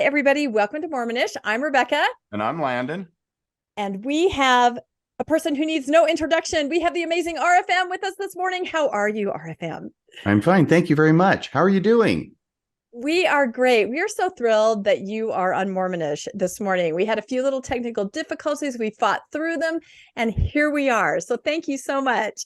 everybody. Welcome to Mormonish. I'm Rebecca. And I'm Landon. And we have a person who needs no introduction. We have the amazing RFM with us this morning. How are you, RFM? I'm fine. Thank you very much. How are you doing? We are great. We are so thrilled that you are on Mormonish this morning. We had a few little technical difficulties. We fought through them, and here we are. So thank you so much.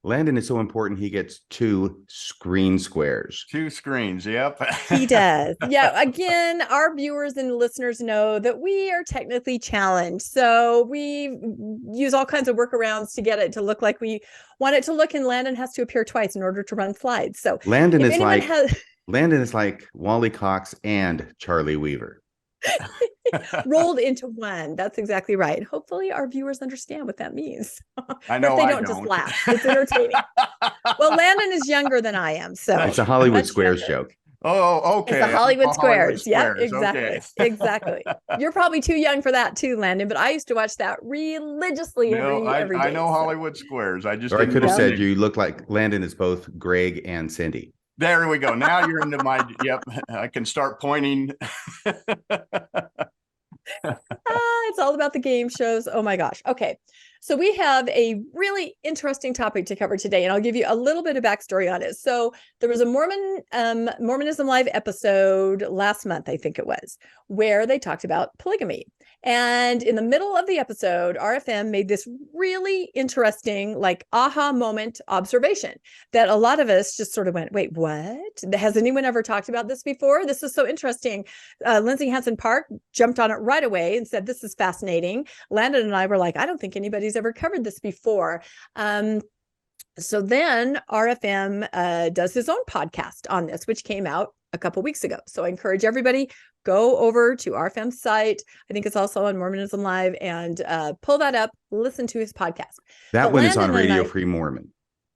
Landon is so important. He gets 2 screen squares. 2 screens. Yep. He does. Yeah. Again, our viewers and listeners know that we are technically challenged. So we use all kinds of workarounds to get it to look like we want it to look, and Landon has to appear twice in order to run slides. So Landon is like Wally Cox and Charlie Weaver. Rolled into one. That's exactly right. Hopefully our viewers understand what that means. I know. They don't just laugh. It's entertaining. Well, Landon is younger than I am, so it's a Hollywood Squares joke. Oh, okay. It's a Hollywood Squares. Hollywood Yep, exactly. Okay. Exactly. You're probably too young for that too, Landon, but I used to watch that religiously every day. I know Hollywood Squares. I could have said you look like Landon is both Greg and Cindy. There we go. Now you're into my, yep, I can start pointing. It's all about the game shows. Oh my gosh. Okay. So we have a really interesting topic to cover today, and I'll give you a little bit of backstory on it. So there was a Mormonism Live episode last month, I think it was, where they talked about polygamy. And in the middle of the episode, RFM made this really interesting, like, aha moment observation that a lot of us just sort of went, wait, what? Has anyone ever talked about this before? This is so interesting. Lindsay Hansen Park jumped on it right away and said, this is fascinating. Landon and I were like, I don't think anybody's ever covered this before. So then RFM does his own podcast on this, which came out a couple weeks ago. So I encourage everybody, go over to RFM's site. I think it's also on Mormonism Live, and pull that up, listen to his podcast. That one is on Radio Free Mormon.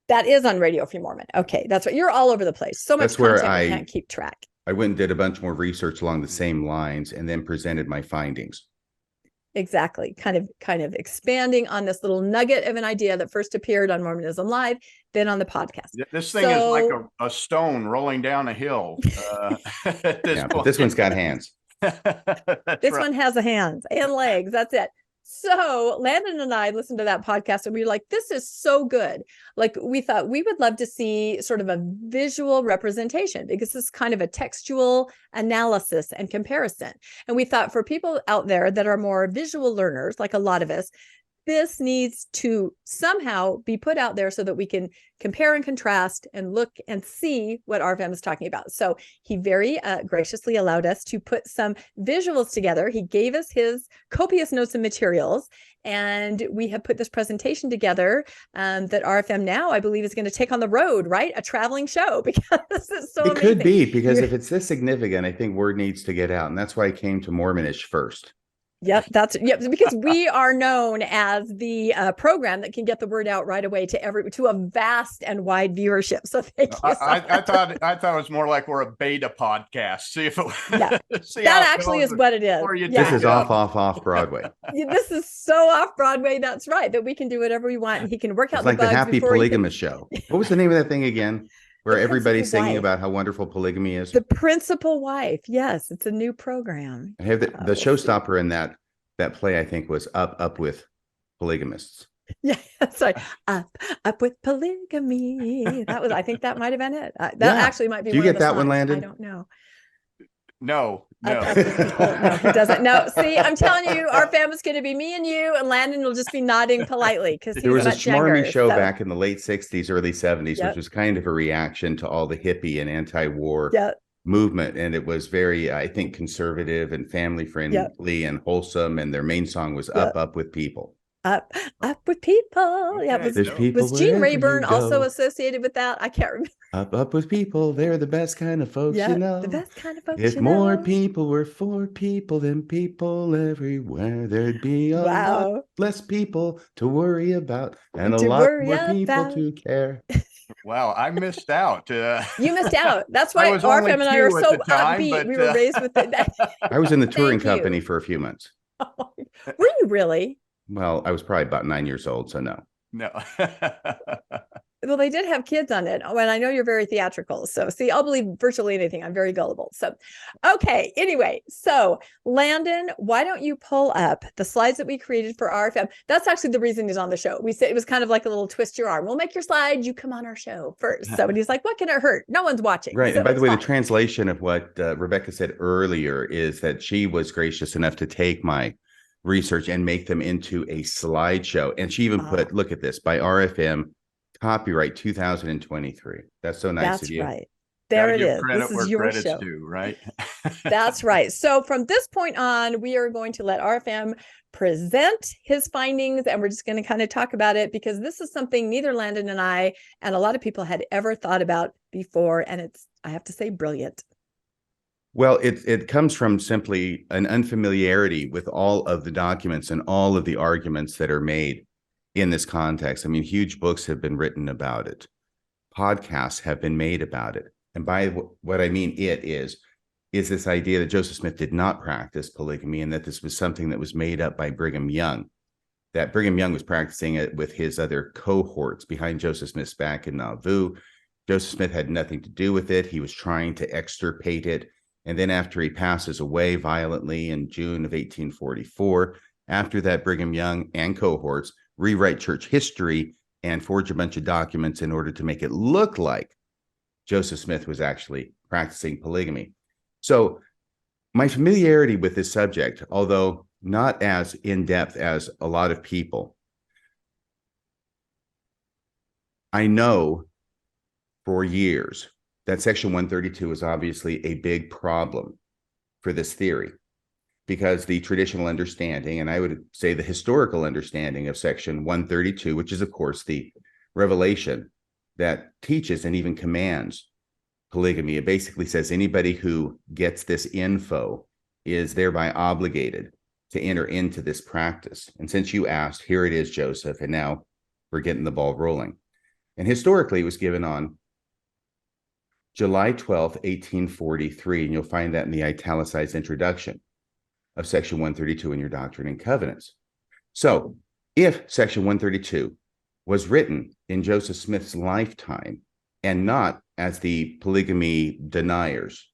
That is on Radio Free Mormon. Okay, that's right. You're all over the place. So much content I can't keep track. I went and did a bunch more research along the same lines and then presented my findings. Exactly. Kind of expanding on this little nugget of an idea that first appeared on Mormonism Live, then on the podcast. This thing is like a stone rolling down a hill. But this one's got hands. This one has a hands and legs. That's it. So Landon and I listened to that podcast, and we were like, this is so good. Like, we thought we would love to see sort of a visual representation, because this is kind of a textual analysis and comparison. And we thought for people out there that are more visual learners, like a lot of us, this needs to somehow be put out there so that we can compare and contrast and look and see what RFM is talking about. So he very graciously allowed us to put some visuals together. He gave us his copious notes and materials, and we have put this presentation together that RFM now, I believe, is going to take on the road, right? A traveling show, because this is so amazing. It could be, because if it's this significant, I think word needs to get out. And that's why I came to Mormonish first. Yep, because we are known as the program that can get the word out right away to a vast and wide viewership. So thank you. I thought it was more like we're a beta podcast. See if it. Yeah, that actually is what it is. This is off Broadway. This is so off Broadway. That's right. That we can do whatever we want, and he can work out. It's like the Happy Polygamous Show. What was the name of that thing again? Where everybody's singing about how wonderful polygamy is. The Principal Wife. Yes, it's a new program. I have the showstopper in that play, I think, was Up with Polygamists. Yeah, sorry. Up with Polygamy. I think that might have been it. Actually might be. Do you get that one, Landon? I don't know. No. No, he doesn't. No, see, I'm telling you, our family's going to be me and you, and Landon will just be nodding politely, because there was a schmarmy show back in the late 60s, early 70s, which was kind of a reaction to all the hippie and anti-war movement. And it was very, I think, conservative and family friendly and wholesome. And their main song was Up with People. Up with People. Yeah, was Gene Rayburn also associated with that? I can't remember. Up with people. They're the best kind of folks, you know. The best kind of folks. If more people were for people than people everywhere, there'd be a lot less people to worry about, and a lot more people to care. Wow, I missed out. You missed out. That's why RFM and I are so upbeat. We were raised with it. I was in the touring company for a few months. Were you really? Well, I was probably about 9 years old, so no. Well, they did have kids on it. Oh, and I know you're very theatrical. So see, I'll believe virtually anything. I'm very gullible. So, okay. Anyway, so Landon, why don't you pull up the slides that we created for RFM? That's actually the reason he's on the show. We said it was kind of like a little twist your arm. We'll make your slides. You come on our show first. So, and he's like, what can it hurt? No one's watching. Right. So and by the way, the translation of what Rebecca said earlier is that she was gracious enough to take my research and make them into a slideshow. And she even put, look at this, by RFM, copyright 2023. That's so nice of you. That's right. There it is. This is your show. Due, right? That's right. So from this point on, we are going to let RFM present his findings, and we're just going to kind of talk about it because this is something neither Landon and I and a lot of people had ever thought about before. And it's, I have to say, brilliant. Well, it comes from simply an unfamiliarity with all of the documents and all of the arguments that are made in this context. I mean, huge books have been written about it. Podcasts have been made about it. And by what I mean is this idea that Joseph Smith did not practice polygamy and that this was something that was made up by Brigham Young, that Brigham Young was practicing it with his other cohorts behind Joseph Smith's back in Nauvoo. Joseph Smith had nothing to do with it. He was trying to extirpate it. And then after he passes away violently in June of 1844, after that, Brigham Young and cohorts rewrite church history and forge a bunch of documents in order to make it look like Joseph Smith was actually practicing polygamy. So my familiarity with this subject, although not as in-depth as a lot of people, I know for years that Section 132 is obviously a big problem for this theory, because the traditional understanding, and I would say the historical understanding of Section 132, which is, of course, the revelation that teaches and even commands polygamy. It basically says anybody who gets this info is thereby obligated to enter into this practice. And since you asked, here it is, Joseph, and now we're getting the ball rolling. And historically, it was given on July 12th, 1843, and you'll find that in the italicized introduction of Section 132 in your Doctrine and Covenants. So if Section 132 was written in Joseph Smith's lifetime and not, as the polygamy deniers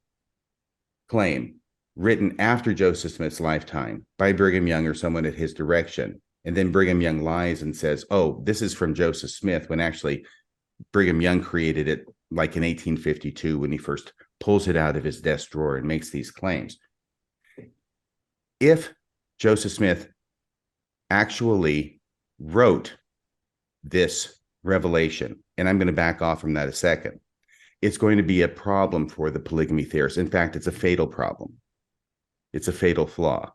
claim, written after Joseph Smith's lifetime by Brigham Young or someone at his direction, and then Brigham Young lies and says, oh, this is from Joseph Smith, when actually Brigham Young created it like in 1852 when he first pulls it out of his desk drawer and makes these claims. If Joseph Smith actually wrote this revelation, and I'm going to back off from that a second, it's going to be a problem for the polygamy theorists. In fact, it's a fatal problem. It's a fatal flaw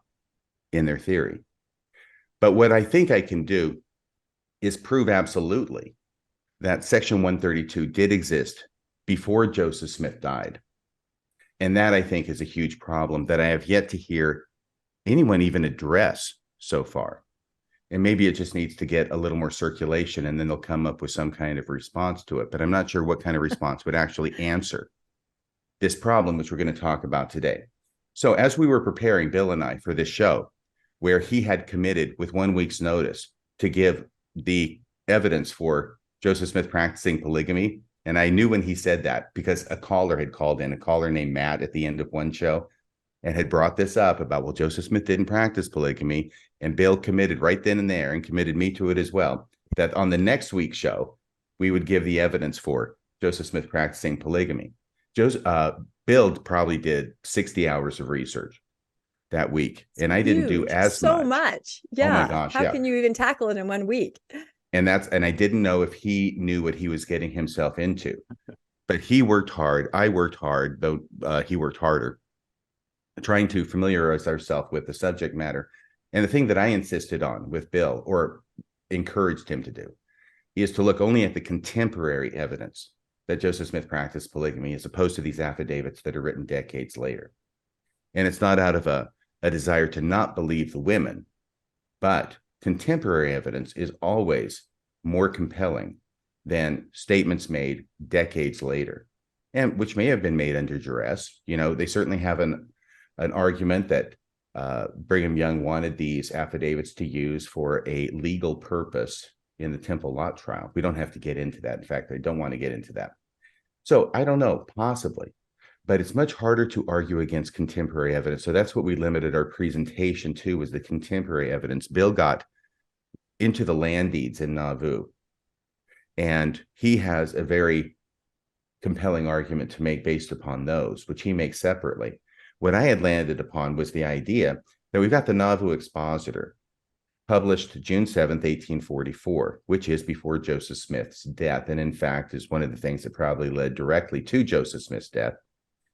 in their theory. But what I think I can do is prove absolutely that Section 132 did exist before Joseph Smith died. And that, I think, is a huge problem that I have yet to hear anyone even address so far. And maybe it just needs to get a little more circulation, and then they'll come up with some kind of response to it. But I'm not sure what kind of response would actually answer this problem, which we're going to talk about today. So as we were preparing, Bill and I, for this show, where he had committed with 1 week's notice to give the evidence for Joseph Smith practicing polygamy, and I knew when he said that because a caller had called in, a caller named Matt at the end of one show, and had brought this up about, well, Joseph Smith didn't practice polygamy, and Bill committed right then and there, and committed me to it as well, that on the next week's show, we would give the evidence for Joseph Smith practicing polygamy. Bill probably did 60 hours of research that week, and I didn't do as much. Yeah. Oh my gosh. How can you even tackle it in 1 week? And I didn't know if he knew what he was getting himself into, but he worked hard. I worked hard, though he worked harder, trying to familiarize ourselves with the subject matter. And the thing that I insisted on with Bill, or encouraged him to do, is to look only at the contemporary evidence that Joseph Smith practiced polygamy, as opposed to these affidavits that are written decades later. And it's not out of a desire to not believe the women, but contemporary evidence is always more compelling than statements made decades later, and which may have been made under duress. You know, they certainly have an argument that Brigham Young wanted these affidavits to use for a legal purpose in the Temple Lot trial. We don't have to get into that. In fact, I don't want to get into that. So I don't know, possibly, but it's much harder to argue against contemporary evidence. So that's what we limited our presentation to, was the contemporary evidence. Bill got into the land deeds in Nauvoo, and he has a very compelling argument to make based upon those, which he makes separately. What I had landed upon was the idea that we've got the Nauvoo Expositor, published June 7th, 1844, which is before Joseph Smith's death, and in fact is one of the things that probably led directly to Joseph Smith's death.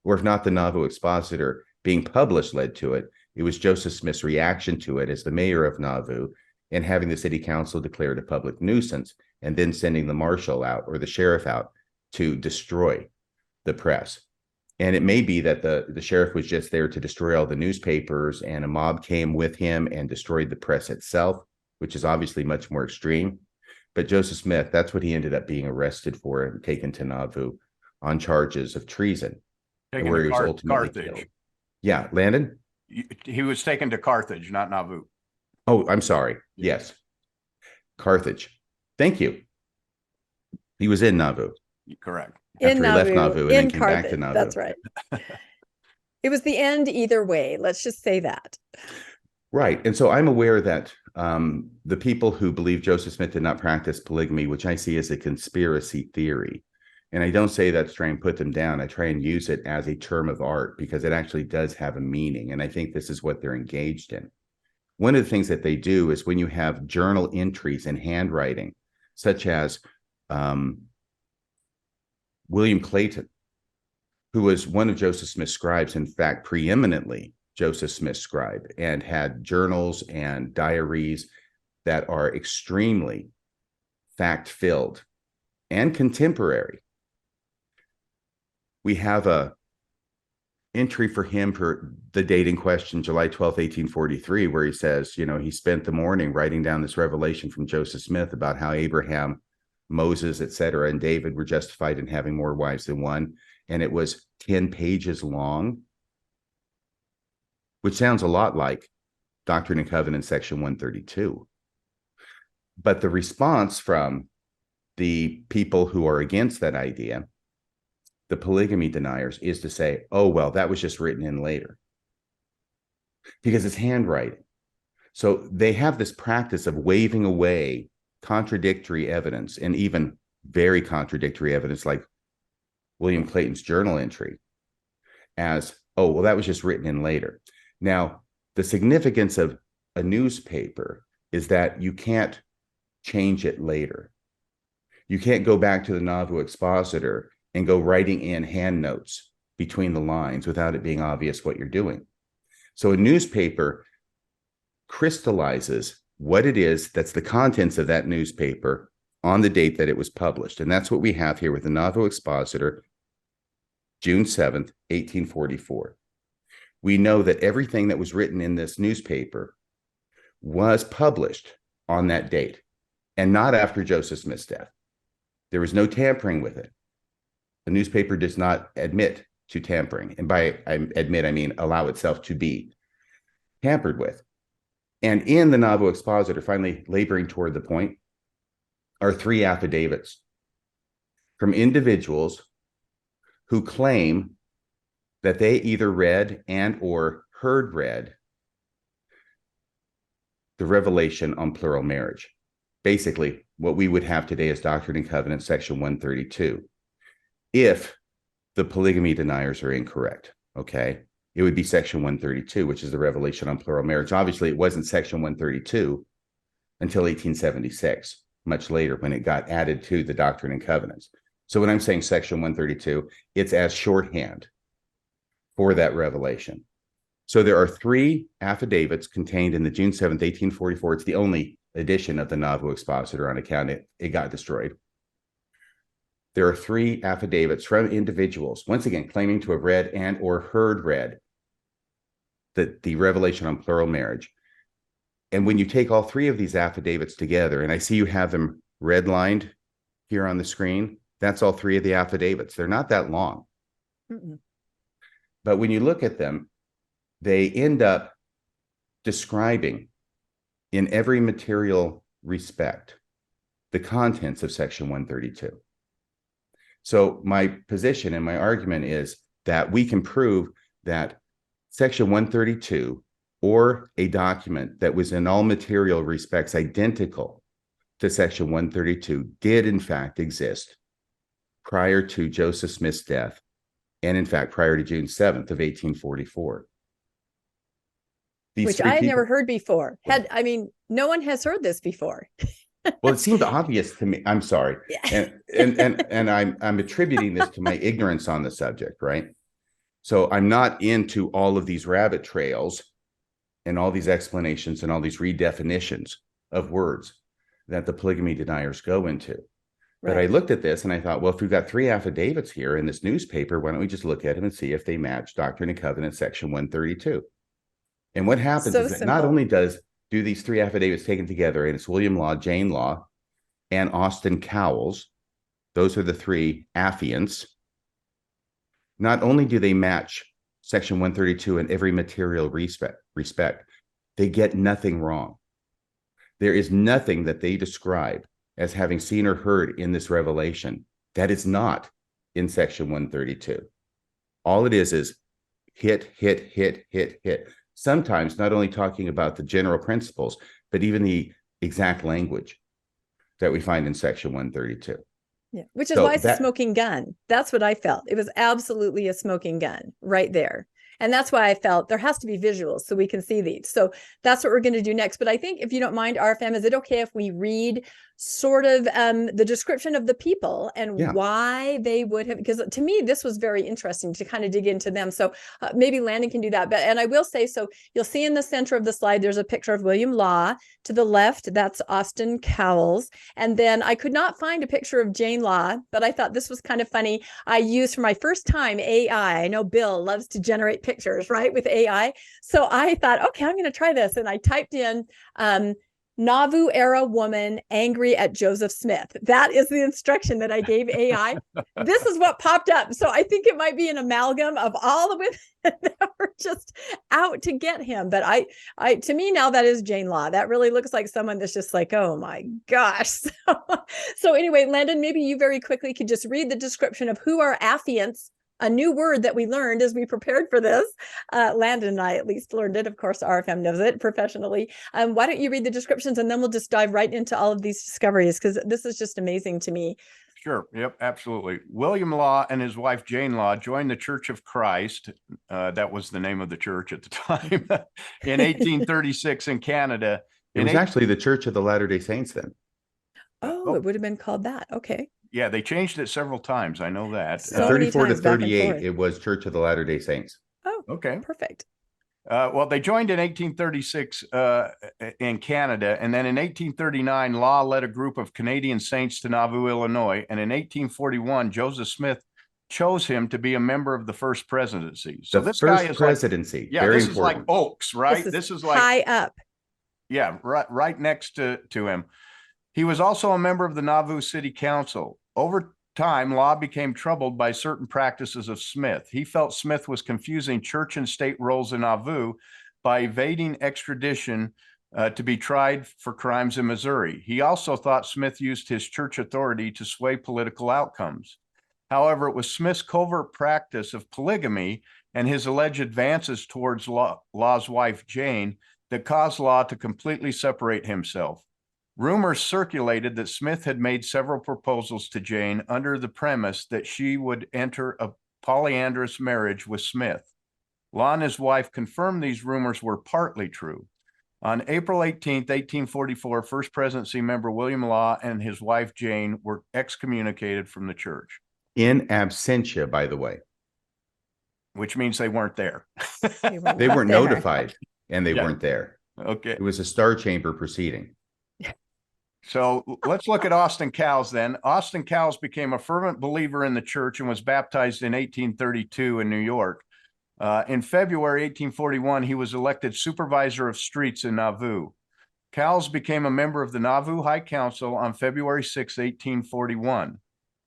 Or if not the Nauvoo Expositor being published led to it, it was Joseph Smith's reaction to it as the mayor of Nauvoo, and having the city council declare it a public nuisance, and then sending the marshal out or the sheriff out to destroy the press. And it may be that the sheriff was just there to destroy all the newspapers, and a mob came with him and destroyed the press itself, which is obviously much more extreme. But Joseph Smith, that's what he ended up being arrested for and taken to Nauvoo on charges of treason, where he was ultimately killed. Yeah, Landon? He was taken to Carthage, not Nauvoo. Oh, I'm sorry. Yes. Carthage. Thank you. He was in Nauvoo. Correct. After he left Nauvoo and then came back to Nauvoo. That's right. It was the end either way. Let's just say that. Right. And so I'm aware that the people who believe Joseph Smith did not practice polygamy, which I see as a conspiracy theory, and I don't say that to try and put them down. I try and use it as a term of art because it actually does have a meaning. And I think this is what they're engaged in. One of the things that they do is when you have journal entries in handwriting, such as William Clayton, who was one of Joseph Smith's scribes, in fact, preeminently Joseph Smith's scribe, and had journals and diaries that are extremely fact-filled and contemporary. We have a entry for him for the date in question, July 12th, 1843, where he says, you know, he spent the morning writing down this revelation from Joseph Smith about how Abraham, Moses, etc., and David were justified in having more wives than one. And it was 10 pages long, which sounds a lot like Doctrine and Covenants, section 132. But the response from the people who are against that idea, the polygamy deniers, is to say, oh, well, that was just written in later, because it's handwriting. So they have this practice of waving away contradictory evidence, and even very contradictory evidence like William Clayton's journal entry, as, oh, well, that was just written in later. Now, the significance of a newspaper is that you can't change it later. You can't go back to the Nauvoo Expositor and go writing in hand notes between the lines without it being obvious what you're doing. So a newspaper crystallizes what it is that's the contents of that newspaper on the date that it was published. And that's what we have here with the Nauvoo Expositor, June 7th, 1844. We know that everything that was written in this newspaper was published on that date, and not after Joseph Smith's death. There was no tampering with it. The newspaper does not admit to tampering. And by admit, I mean allow itself to be tampered with. And in the Nauvoo Expositor, finally laboring toward the point, are 3 affidavits from individuals who claim that they either read and or heard read the revelation on plural marriage. Basically, what we would have today as Doctrine and Covenants, section 132. If the polygamy deniers are incorrect, okay, it would be section 132, which is the revelation on plural marriage. Obviously, it wasn't section 132 until 1876, much later, when it got added to the Doctrine and Covenants. So when I'm saying section 132, it's as shorthand for that revelation. So there are 3 affidavits contained in the June 7th, 1844. It's the only edition of the Nauvoo Expositor on account it got destroyed. There are 3 affidavits from individuals, once again, claiming to have read and or heard read the revelation on plural marriage. And when you take all 3 of these affidavits together, and I see you have them redlined here on the screen, that's all 3 of the affidavits. They're not that long. Mm-mm. But when you look at them, they end up describing in every material respect the contents of Section 132. So my position and my argument is that we can prove that Section 132, or a document that was in all material respects identical to Section 132, did in fact exist prior to Joseph Smith's death, and in fact prior to June 7th of 1844. Which I had never heard before. No one has heard this before. Well, it seemed obvious to me. I'm sorry. Yeah. And I'm attributing this to my ignorance on the subject, right? So I'm not into all of these rabbit trails and all these explanations and all these redefinitions of words that the polygamy deniers go into. Right. But I looked at this and I thought, well, if we've got 3 affidavits here in this newspaper, why don't we just look at them and see if they match Doctrine and Covenants Section 132? And what happens is that not only do these 3 affidavits taken together, and it's William Law, Jane Law, and Austin Cowles, those are the 3 affiants, not only do they match Section 132 in every material respect, they get nothing wrong. There is nothing that they describe as having seen or heard in this revelation that is not in Section 132. All it is hit, hit, hit, hit, hit. Sometimes not only talking about the general principles, but even the exact language that we find in Section 132. Yeah, which is why it's a smoking gun. That's what I felt. It was absolutely a smoking gun right there. And that's why I felt there has to be visuals so we can see these. So that's what we're going to do next. But I think, if you don't mind, RFM, is it okay if we read sort of the description of the people and why they would have, because to me, this was very interesting to kind of dig into them. So maybe Landon can do that. And I will say, so you'll see in the center of the slide, there's a picture of William Law. To the left, that's Austin Cowles. And then I could not find a picture of Jane Law, but I thought this was kind of funny. I used for my first time AI. I know Bill loves to generate pictures, right, with AI. So I thought, okay, I'm going to try this. And I typed in Nauvoo era woman angry at Joseph Smith. That is the instruction that I gave AI. This is what popped up. So I think it might be an amalgam of all the women that were just out to get him. But I to me now, that is Jane Law. That really looks like someone that's just like, oh my gosh. So anyway, Landon, maybe you very quickly could just read the description of who are affiants, a new word that we learned as we prepared for this. Landon and I at least learned it. Of course, RFM knows it professionally. Why don't you read the descriptions, and then we'll just dive right into all of these discoveries, because this is just amazing to me. Sure. Yep, absolutely. William Law and his wife, Jane Law, joined the Church of Christ. That was the name of the church at the time, in 1836 in Canada. It was actually the Church of the Latter-day Saints then. Oh, it would have been called that. Okay. Yeah, they changed it several times. I know that. So 34 to 38, it was Church of the Latter-day Saints. Oh, okay. Perfect. Well, they joined in 1836 in Canada. And then in 1839, Law led a group of Canadian saints to Nauvoo, Illinois. And in 1841, Joseph Smith chose him to be a member of the first presidency. So this guy is presidency. Like, yeah, this important. Is like Oaks, right? This is like high up. Yeah, right next to him. He was also a member of the Nauvoo City Council. Over time, Law became troubled by certain practices of Smith. He felt Smith was confusing church and state roles in Nauvoo by evading extradition to be tried for crimes in Missouri. He also thought Smith used his church authority to sway political outcomes. However, it was Smith's covert practice of polygamy and his alleged advances towards Law's wife, Jane, that caused Law to completely separate himself. Rumors circulated that Smith had made several proposals to Jane under the premise that she would enter a polyandrous marriage with Smith. Law and his wife confirmed these rumors were partly true. On April 18th, 1844, First Presidency member William Law and his wife Jane were excommunicated from the church. In absentia, by the way. Which means they weren't there. They weren't notified, and they weren't there. Okay. It was a Star Chamber proceeding. So let's look at Austin Cowles then. Austin Cowles became a fervent believer in the church and was baptized in 1832 in New York. In February 1841, he was elected supervisor of streets in Nauvoo. Cowles became a member of the Nauvoo High Council on February 6, 1841.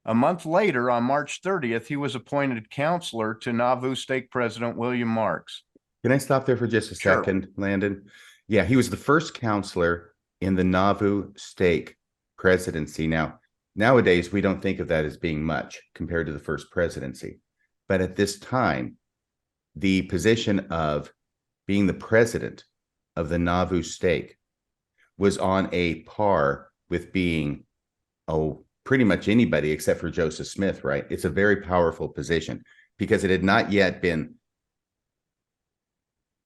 A month later, on March 30th, he was appointed counselor to Nauvoo Stake President William Marks. Can I stop there for just a second, Landon? Yeah, he was the first counselor in the Nauvoo Stake presidency. Now, nowadays, we don't think of that as being much compared to the first presidency. But at this time, the position of being the president of the Nauvoo stake was on a par with being, pretty much anybody except for Joseph Smith, right? It's a very powerful position because it had not yet been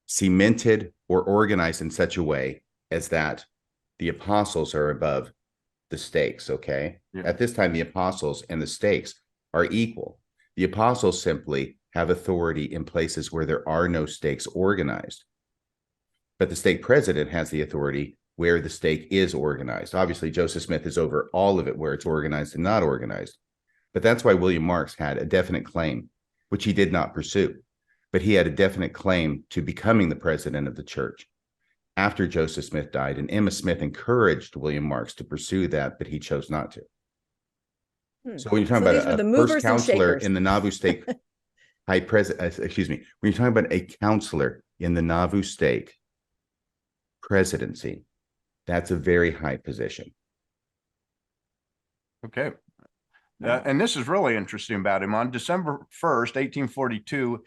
cemented or organized in such a way as that the apostles are above the stakes, okay? Yeah. At this time, the apostles and the stakes are equal. The apostles simply have authority in places where there are no stakes organized. But the stake president has the authority where the stake is organized. Obviously, Joseph Smith is over all of it where it's organized and not organized. But that's why William Marks had a definite claim, which he did not pursue. But he had a definite claim to becoming the president of the church after Joseph Smith died. And Emma Smith encouraged William Marks to pursue that, but he chose not to. So when you're talking about a first counselor in the Nauvoo stake, when you're talking about a counselor in the Nauvoo stake presidency, that's a very high position. Okay. And this is really interesting about him. On December 1st, 1842,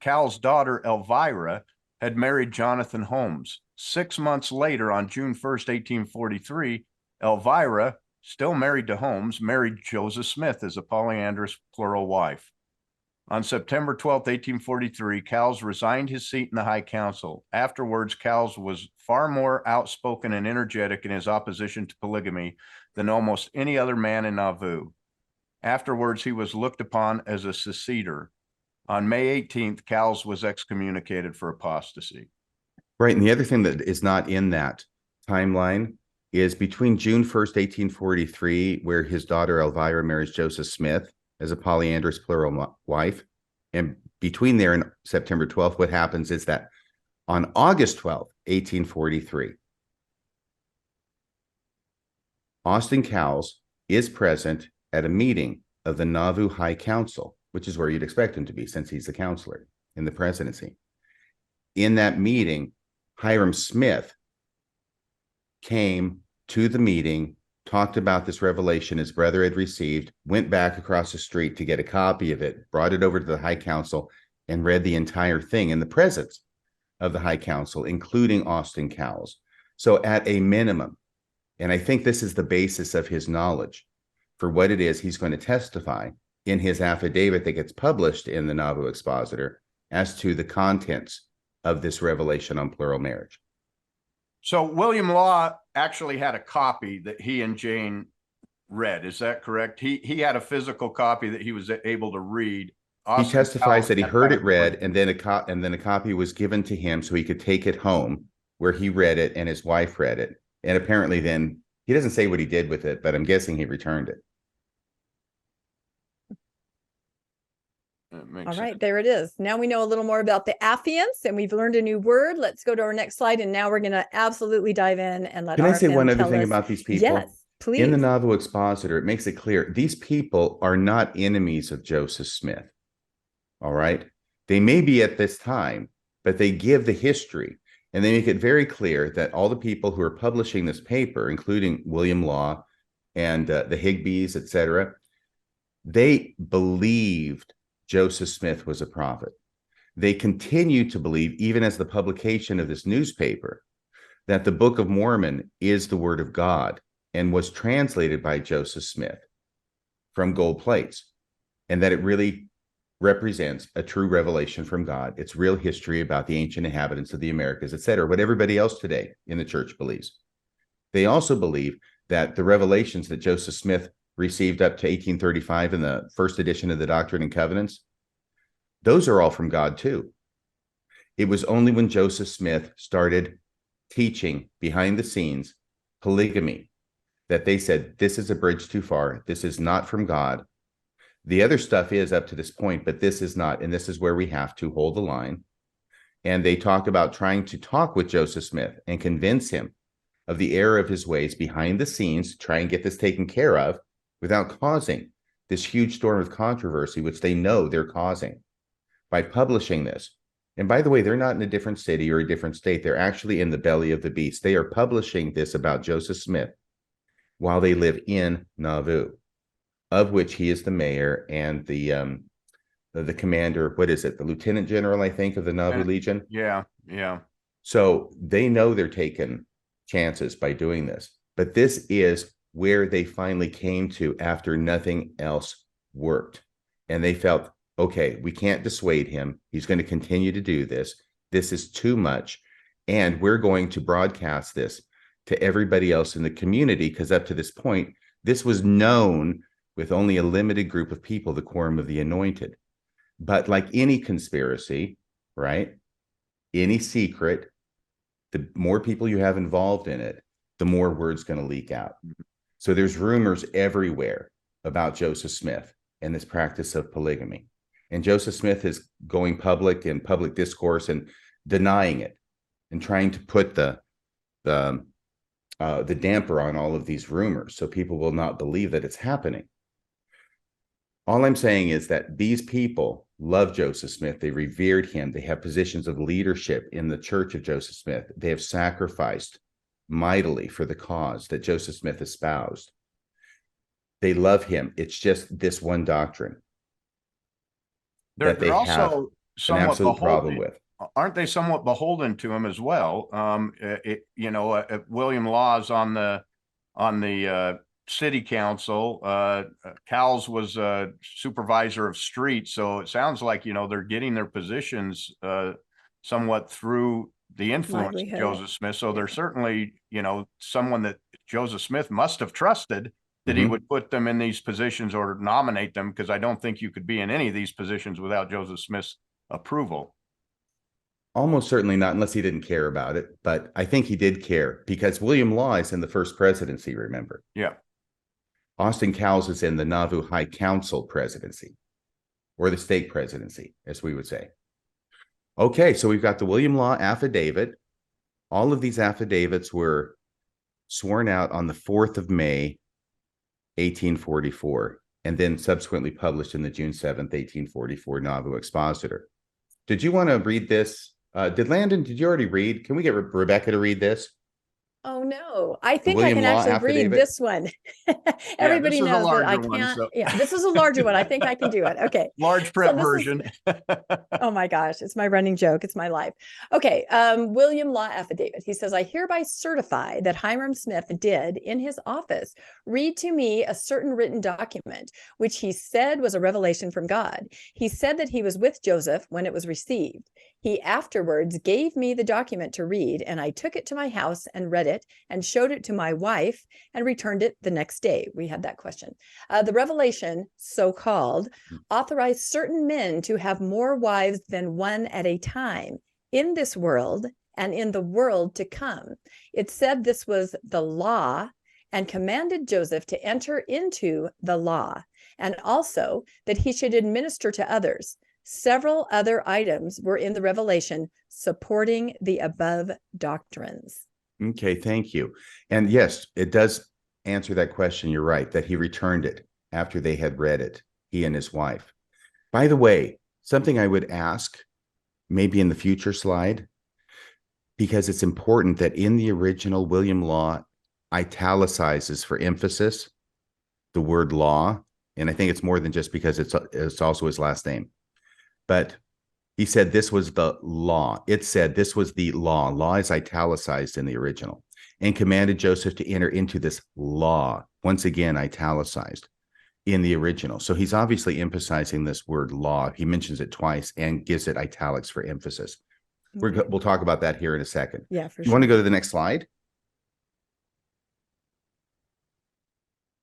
Cowles' daughter, Elvira, had married Jonathan Holmes. 6 months later, on June 1st, 1843, Elvira, still married to Holmes, married Joseph Smith as a polyandrous plural wife. On September 12th, 1843, Cowles resigned his seat in the High Council. Afterwards, Cowles was far more outspoken and energetic in his opposition to polygamy than almost any other man in Nauvoo. Afterwards, he was looked upon as a seceder. On May 18th, Cowles was excommunicated for apostasy. Right, and the other thing that is not in that timeline is between June 1st, 1843, where his daughter Elvira marries Joseph Smith as a polyandrous plural wife, and between there and September 12th, what happens is that on August 12th, 1843, Austin Cowles is present at a meeting of the Nauvoo High Council, which is where you'd expect him to be since he's the counselor in the presidency. In that meeting, Hiram Smith came to the meeting, talked about this revelation his brother had received, went back across the street to get a copy of it, brought it over to the High Council, and read the entire thing in the presence of the High Council, including Austin Cowles. So at a minimum, and I think this is the basis of his knowledge for what it is he's going to testify in his affidavit that gets published in the Nauvoo Expositor as to the contents of this revelation on plural marriage. So William Law actually had a copy that he and Jane read. Is that correct? He had a physical copy that he was able to read. He testifies that he heard it read, and then a copy was given to him so he could take it home, where he read it and his wife read it. And apparently then, he doesn't say what he did with it, but I'm guessing he returned it. All right, there it is. Now we know a little more about the affiants, and we've learned a new word. Let's go to our next slide, and now we're going to absolutely dive in and let. Can I say one other thing about these people? Yes, please. In the Nauvoo Expositor, it makes it clear these people are not enemies of Joseph Smith. All right, they may be at this time, but they give the history, and they make it very clear that all the people who are publishing this paper, including William Law and the Higbees, etc., they believed Joseph Smith was a prophet. They continue to believe, even as the publication of this newspaper, that the Book of Mormon is the word of God and was translated by Joseph Smith from gold plates, and that it really represents a true revelation from God. It's real history about the ancient inhabitants of the Americas, etc., what everybody else today in the church believes. They also believe that the revelations that Joseph Smith received up to 1835 in the first edition of the Doctrine and Covenants, those are all from God too. It was only when Joseph Smith started teaching behind the scenes polygamy that they said, this is a bridge too far. This is not from God. The other stuff is up to this point, but this is not. And this is where we have to hold the line. And they talk about trying to talk with Joseph Smith and convince him of the error of his ways behind the scenes to try and get this taken care of without causing this huge storm of controversy, which they know they're causing by publishing this. And by the way, they're not in a different city or a different state. They're actually in the belly of the beast. They are publishing this about Joseph Smith while they live in Nauvoo, of which he is the mayor and the commander. What is it? The lieutenant general, I think, of the Nauvoo Legion. Yeah. So they know they're taking chances by doing this, but this is where they finally came to after nothing else worked. And they felt, okay, we can't dissuade him. He's going to continue to do this. This is too much. And we're going to broadcast this to everybody else in the community, because up to this point, this was known with only a limited group of people, the quorum of the anointed. But like any conspiracy, right? Any secret, the more people you have involved in it, the more word's going to leak out. So there's rumors everywhere about Joseph Smith and this practice of polygamy. And Joseph Smith is going public in public discourse and denying it and trying to put the damper on all of these rumors so people will not believe that it's happening. All I'm saying is that these people love Joseph Smith. They revered him. They have positions of leadership in the church of Joseph Smith. They have sacrificed mightily for the cause that Joseph Smith espoused. They love him. It's just this one doctrine that they have an absolute problem with. Aren't they somewhat beholden to him as well? William Law's on the city council. Cowles was a supervisor of streets, so it sounds like they're getting their positions somewhat through the influence of Joseph Smith. So they're certainly someone that Joseph Smith must have trusted that he would put them in these positions or nominate them, because I don't think you could be in any of these positions without Joseph Smith's approval. Almost certainly not, unless he didn't care about it. But I think he did care, because William Law is in the first presidency, remember? Yeah. Austin Cowles is in the Nauvoo High Council presidency, or the stake presidency, as we would say. Okay, so we've got the William Law affidavit. All of these affidavits were sworn out on the 4th of May, 1844, and then subsequently published in the June 7th, 1844 Nauvoo Expositor. Did you want to read this? Did you already read? Can we get Rebecca to read this? Oh no, I think I can actually read this one. Everybody knows that I can't. Yeah, this is a larger one. I think I can do it. Okay. Large print version. Oh my gosh, it's my running joke. It's my life. Okay. William Law affidavit. He says, I hereby certify that Hiram Smith did in his office read to me a certain written document, which he said was a revelation from God. He said that he was with Joseph when it was received. He afterwards gave me the document to read, and I took it to my house and read it and showed it to my wife and returned it the next day. We had that question. The revelation, so-called, authorized certain men to have more wives than one at a time in this world and in the world to come. It said this was the law and commanded Joseph to enter into the law, and also that he should administer to others. Several other items were in the revelation supporting the above doctrines. Okay, thank you. And yes, it does answer that question. You're right, that he returned it after they had read it, he and his wife. By the way, something I would ask, maybe in the future slide, because it's important that in the original, William Law italicizes for emphasis the word law. And I think it's more than just because it's also his last name. But he said this was the law. It said this was the law. Law is italicized in the original. And commanded Joseph to enter into this law. Once again, italicized in the original. So he's obviously emphasizing this word law. He mentions it twice and gives it italics for emphasis. We'll talk about that here in a second. Yeah, for sure. You want to go to the next slide?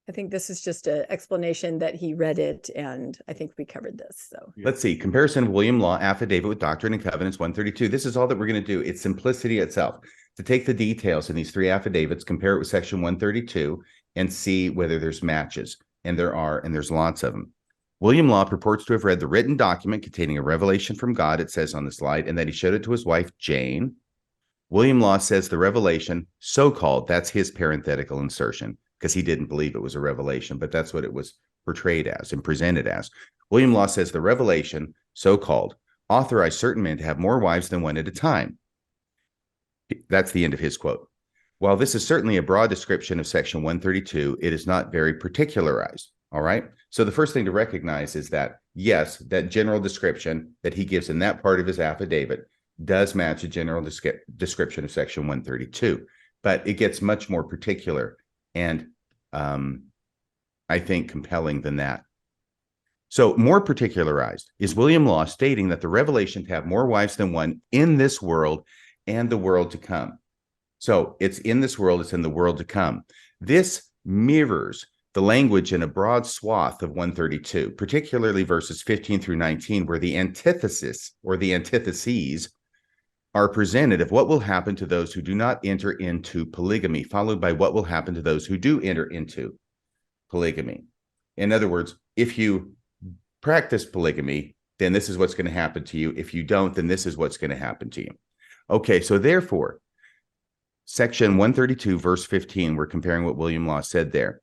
I think this is just an explanation that he read it, and I think we covered this. So let's see. Comparison of William Law affidavit with Doctrine and Covenants 132. This is all that we're going to do. It's simplicity itself. To take the details in these three affidavits, compare it with section 132, and see whether there's matches. And there are, and there's lots of them. William Law purports to have read the written document containing a revelation from God, it says on the slide, and that he showed it to his wife, Jane. William Law says the revelation, so-called, that's his parenthetical insertion, because he didn't believe it was a revelation, but that's what it was portrayed as and presented as. William Law says the revelation, so-called, authorized certain men to have more wives than one at a time. That's the end of his quote. While this is certainly a broad description of section 132, it is not very particularized. All right. So the first thing to recognize is that, yes, that general description that he gives in that part of his affidavit does match a general description of section 132, but it gets much more particular and I think compelling than that. So more particularized is William Law stating that the revelation to have more wives than one in this world and the world to come. So it's in this world, it's in the world to come. This mirrors the language in a broad swath of 132, particularly verses 15 through 19, where the antithesis or the antitheses are presented of what will happen to those who do not enter into polygamy, followed by what will happen to those who do enter into polygamy. In other words, if you practice polygamy, then this is what's going to happen to you. If you don't, then this is what's going to happen to you. Okay, so therefore, section 132, verse 15, we're comparing what William Law said there.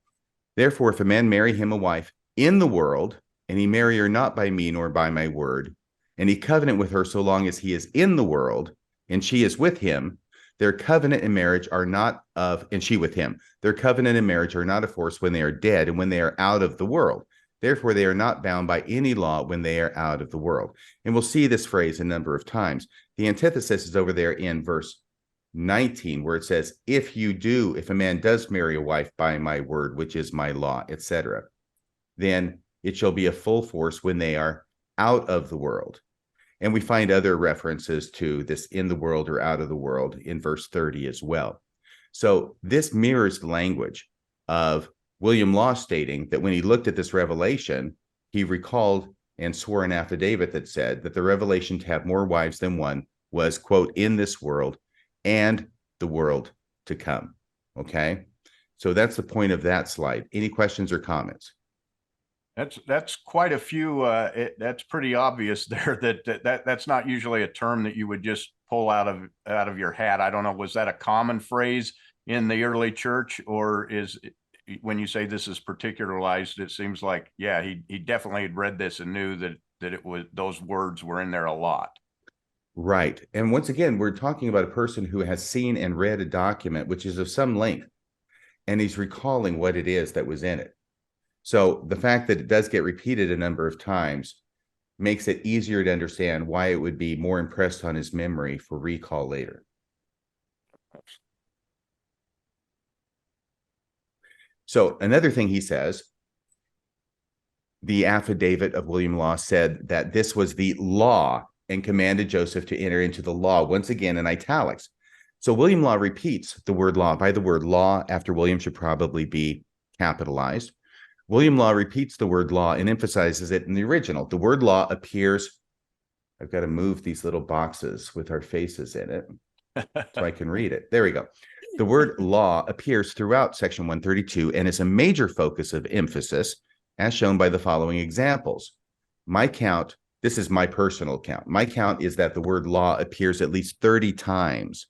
Therefore, if a man marry him a wife in the world, and he marry her not by me nor by my word, and he covenant with her so long as he is in the world, and she is with him, their covenant and marriage are not of, and she with him, their covenant and marriage are not of force when they are dead and when they are out of the world. Therefore, they are not bound by any law when they are out of the world. And we'll see this phrase a number of times. The antithesis is over there in verse 19, where it says, if a man does marry a wife by my word, which is my law, etc., then it shall be a full force when they are out of the world. And we find other references to this in the world or out of the world in verse 30 as well. So this mirrors the language of William Law stating that when he looked at this revelation, he recalled and swore an affidavit that said that the revelation to have more wives than one was, quote, in this world and the world to come. Okay, so that's the point of that slide. Any questions or comments? That's quite a few. That's pretty obvious there. That's not usually a term that you would just pull out of your hat. I don't know. Was that a common phrase in the early church, or is when you say this is particularized, it seems like, yeah, he definitely had read this and knew that it was, those words were in there a lot. Right. And once again, we're talking about a person who has seen and read a document which is of some length, and he's recalling what it is that was in it. So the fact that it does get repeated a number of times makes it easier to understand why it would be more impressed on his memory for recall later. So another thing he says, the affidavit of William Law said that this was the law and commanded Joseph to enter into the law, once again in italics. So William Law repeats the word law by the word law after William should probably be capitalized. William Law repeats the word law and emphasizes it in the original. The word law appears, I've got to move these little boxes with our faces in it so I can read it. There we go. The word law appears throughout section 132 and is a major focus of emphasis, as shown by the following examples. My count, this is my personal count. My count is that the word law appears at least 30 times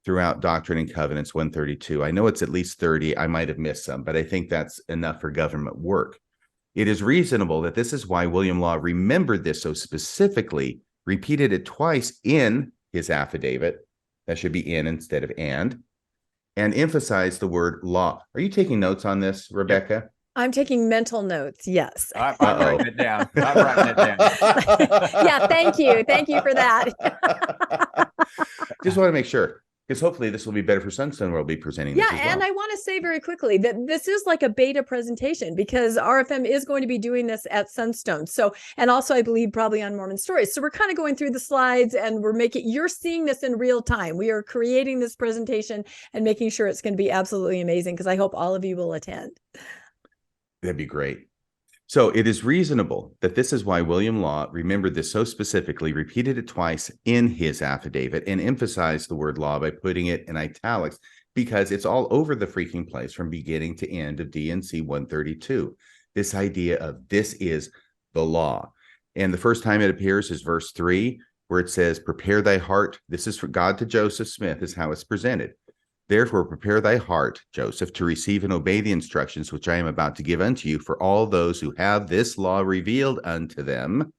throughout Doctrine and Covenants 132. I know it's at least 30. I might have missed some, but I think that's enough for government work. It is reasonable that this is why William Law remembered this so specifically, repeated it twice in his affidavit, that should be in instead of and emphasized the word law. Are you taking notes on this, Rebecca? I'm taking mental notes. Yes. I'm writing it down. I'm writing it down. Yeah. Thank you. Thank you for that. Just want to make sure, because hopefully this will be better for Sunstone, where we'll be presenting this as well. And I want to say very quickly that this is like a beta presentation, because RFM is going to be doing this at Sunstone. So, and also I believe probably on Mormon Stories. So we're kind of going through the slides and you're seeing this in real time. We are creating this presentation and making sure it's going to be absolutely amazing, because I hope all of you will attend. That'd be great. So it is reasonable that this is why William Law remembered this so specifically, repeated it twice in his affidavit, and emphasized the word law by putting it in italics, because it's all over the freaking place from beginning to end of D&C 132. This idea of this is the law. And the first time it appears is verse 3, where it says, prepare thy heart. This is for God to Joseph Smith, is how it's presented. Therefore, prepare thy heart, Joseph, to receive and obey the instructions which I am about to give unto you, for all those who have this law revealed unto them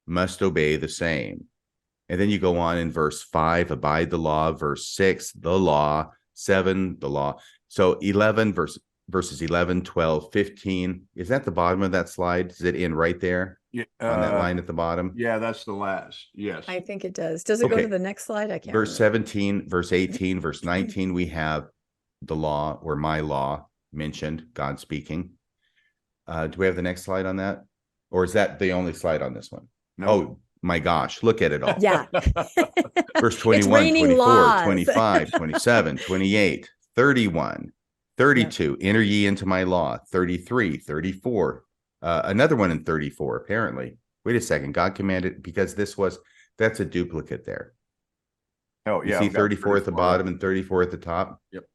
must obey the same. And then you go on in verse 5, abide the law. Verse 6, the law. 7, the law. So 11 verses 11, 12, 15. Is that the bottom of that slide? Is it in right there on that line at the bottom? Yeah, that's the last. Yes. I think it does. Does it go to the next slide? I can't Verse remember. 17, verse 18, verse 19, we have the law or my law mentioned, God speaking. Do we have the next slide on that? Or is that the only slide on this one? No. Oh, my gosh, look at it all. Yeah. Verse 21, 24, laws. 25, 27, 28, 31, 32, enter ye into my law, 33, 34, another one in 34, apparently. Wait a second, God commanded, because that's a duplicate there. Oh, yeah. You see 34 at the bottom and 34 at the top? Yep.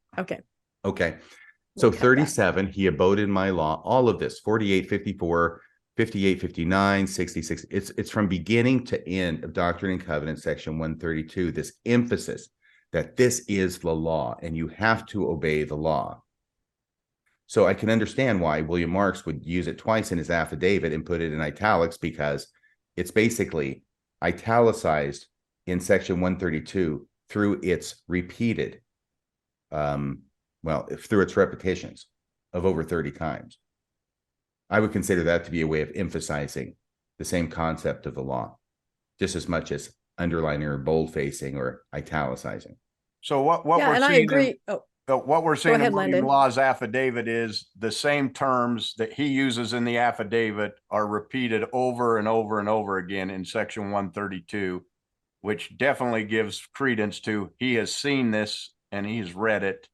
Okay. So 37, he abode in my law, all of this, 48, 54, 58, 59, 66. It's from beginning to end of Doctrine and Covenants, section 132, this emphasis that this is the law and you have to obey the law. So I can understand why William Marks would use it twice in his affidavit and put it in italics, because it's basically italicized in section 132 through its repeated, through its repetitions of over 30 times. I would consider that to be a way of emphasizing the same concept of the law, just as much as underlining or bold-facing or italicizing. So what we're and seeing, I agree. what we're seeing in William Landon. Law's affidavit is the same terms that he uses in the affidavit are repeated over and over and over again in section 132, which definitely gives credence to he has seen this and he's read it.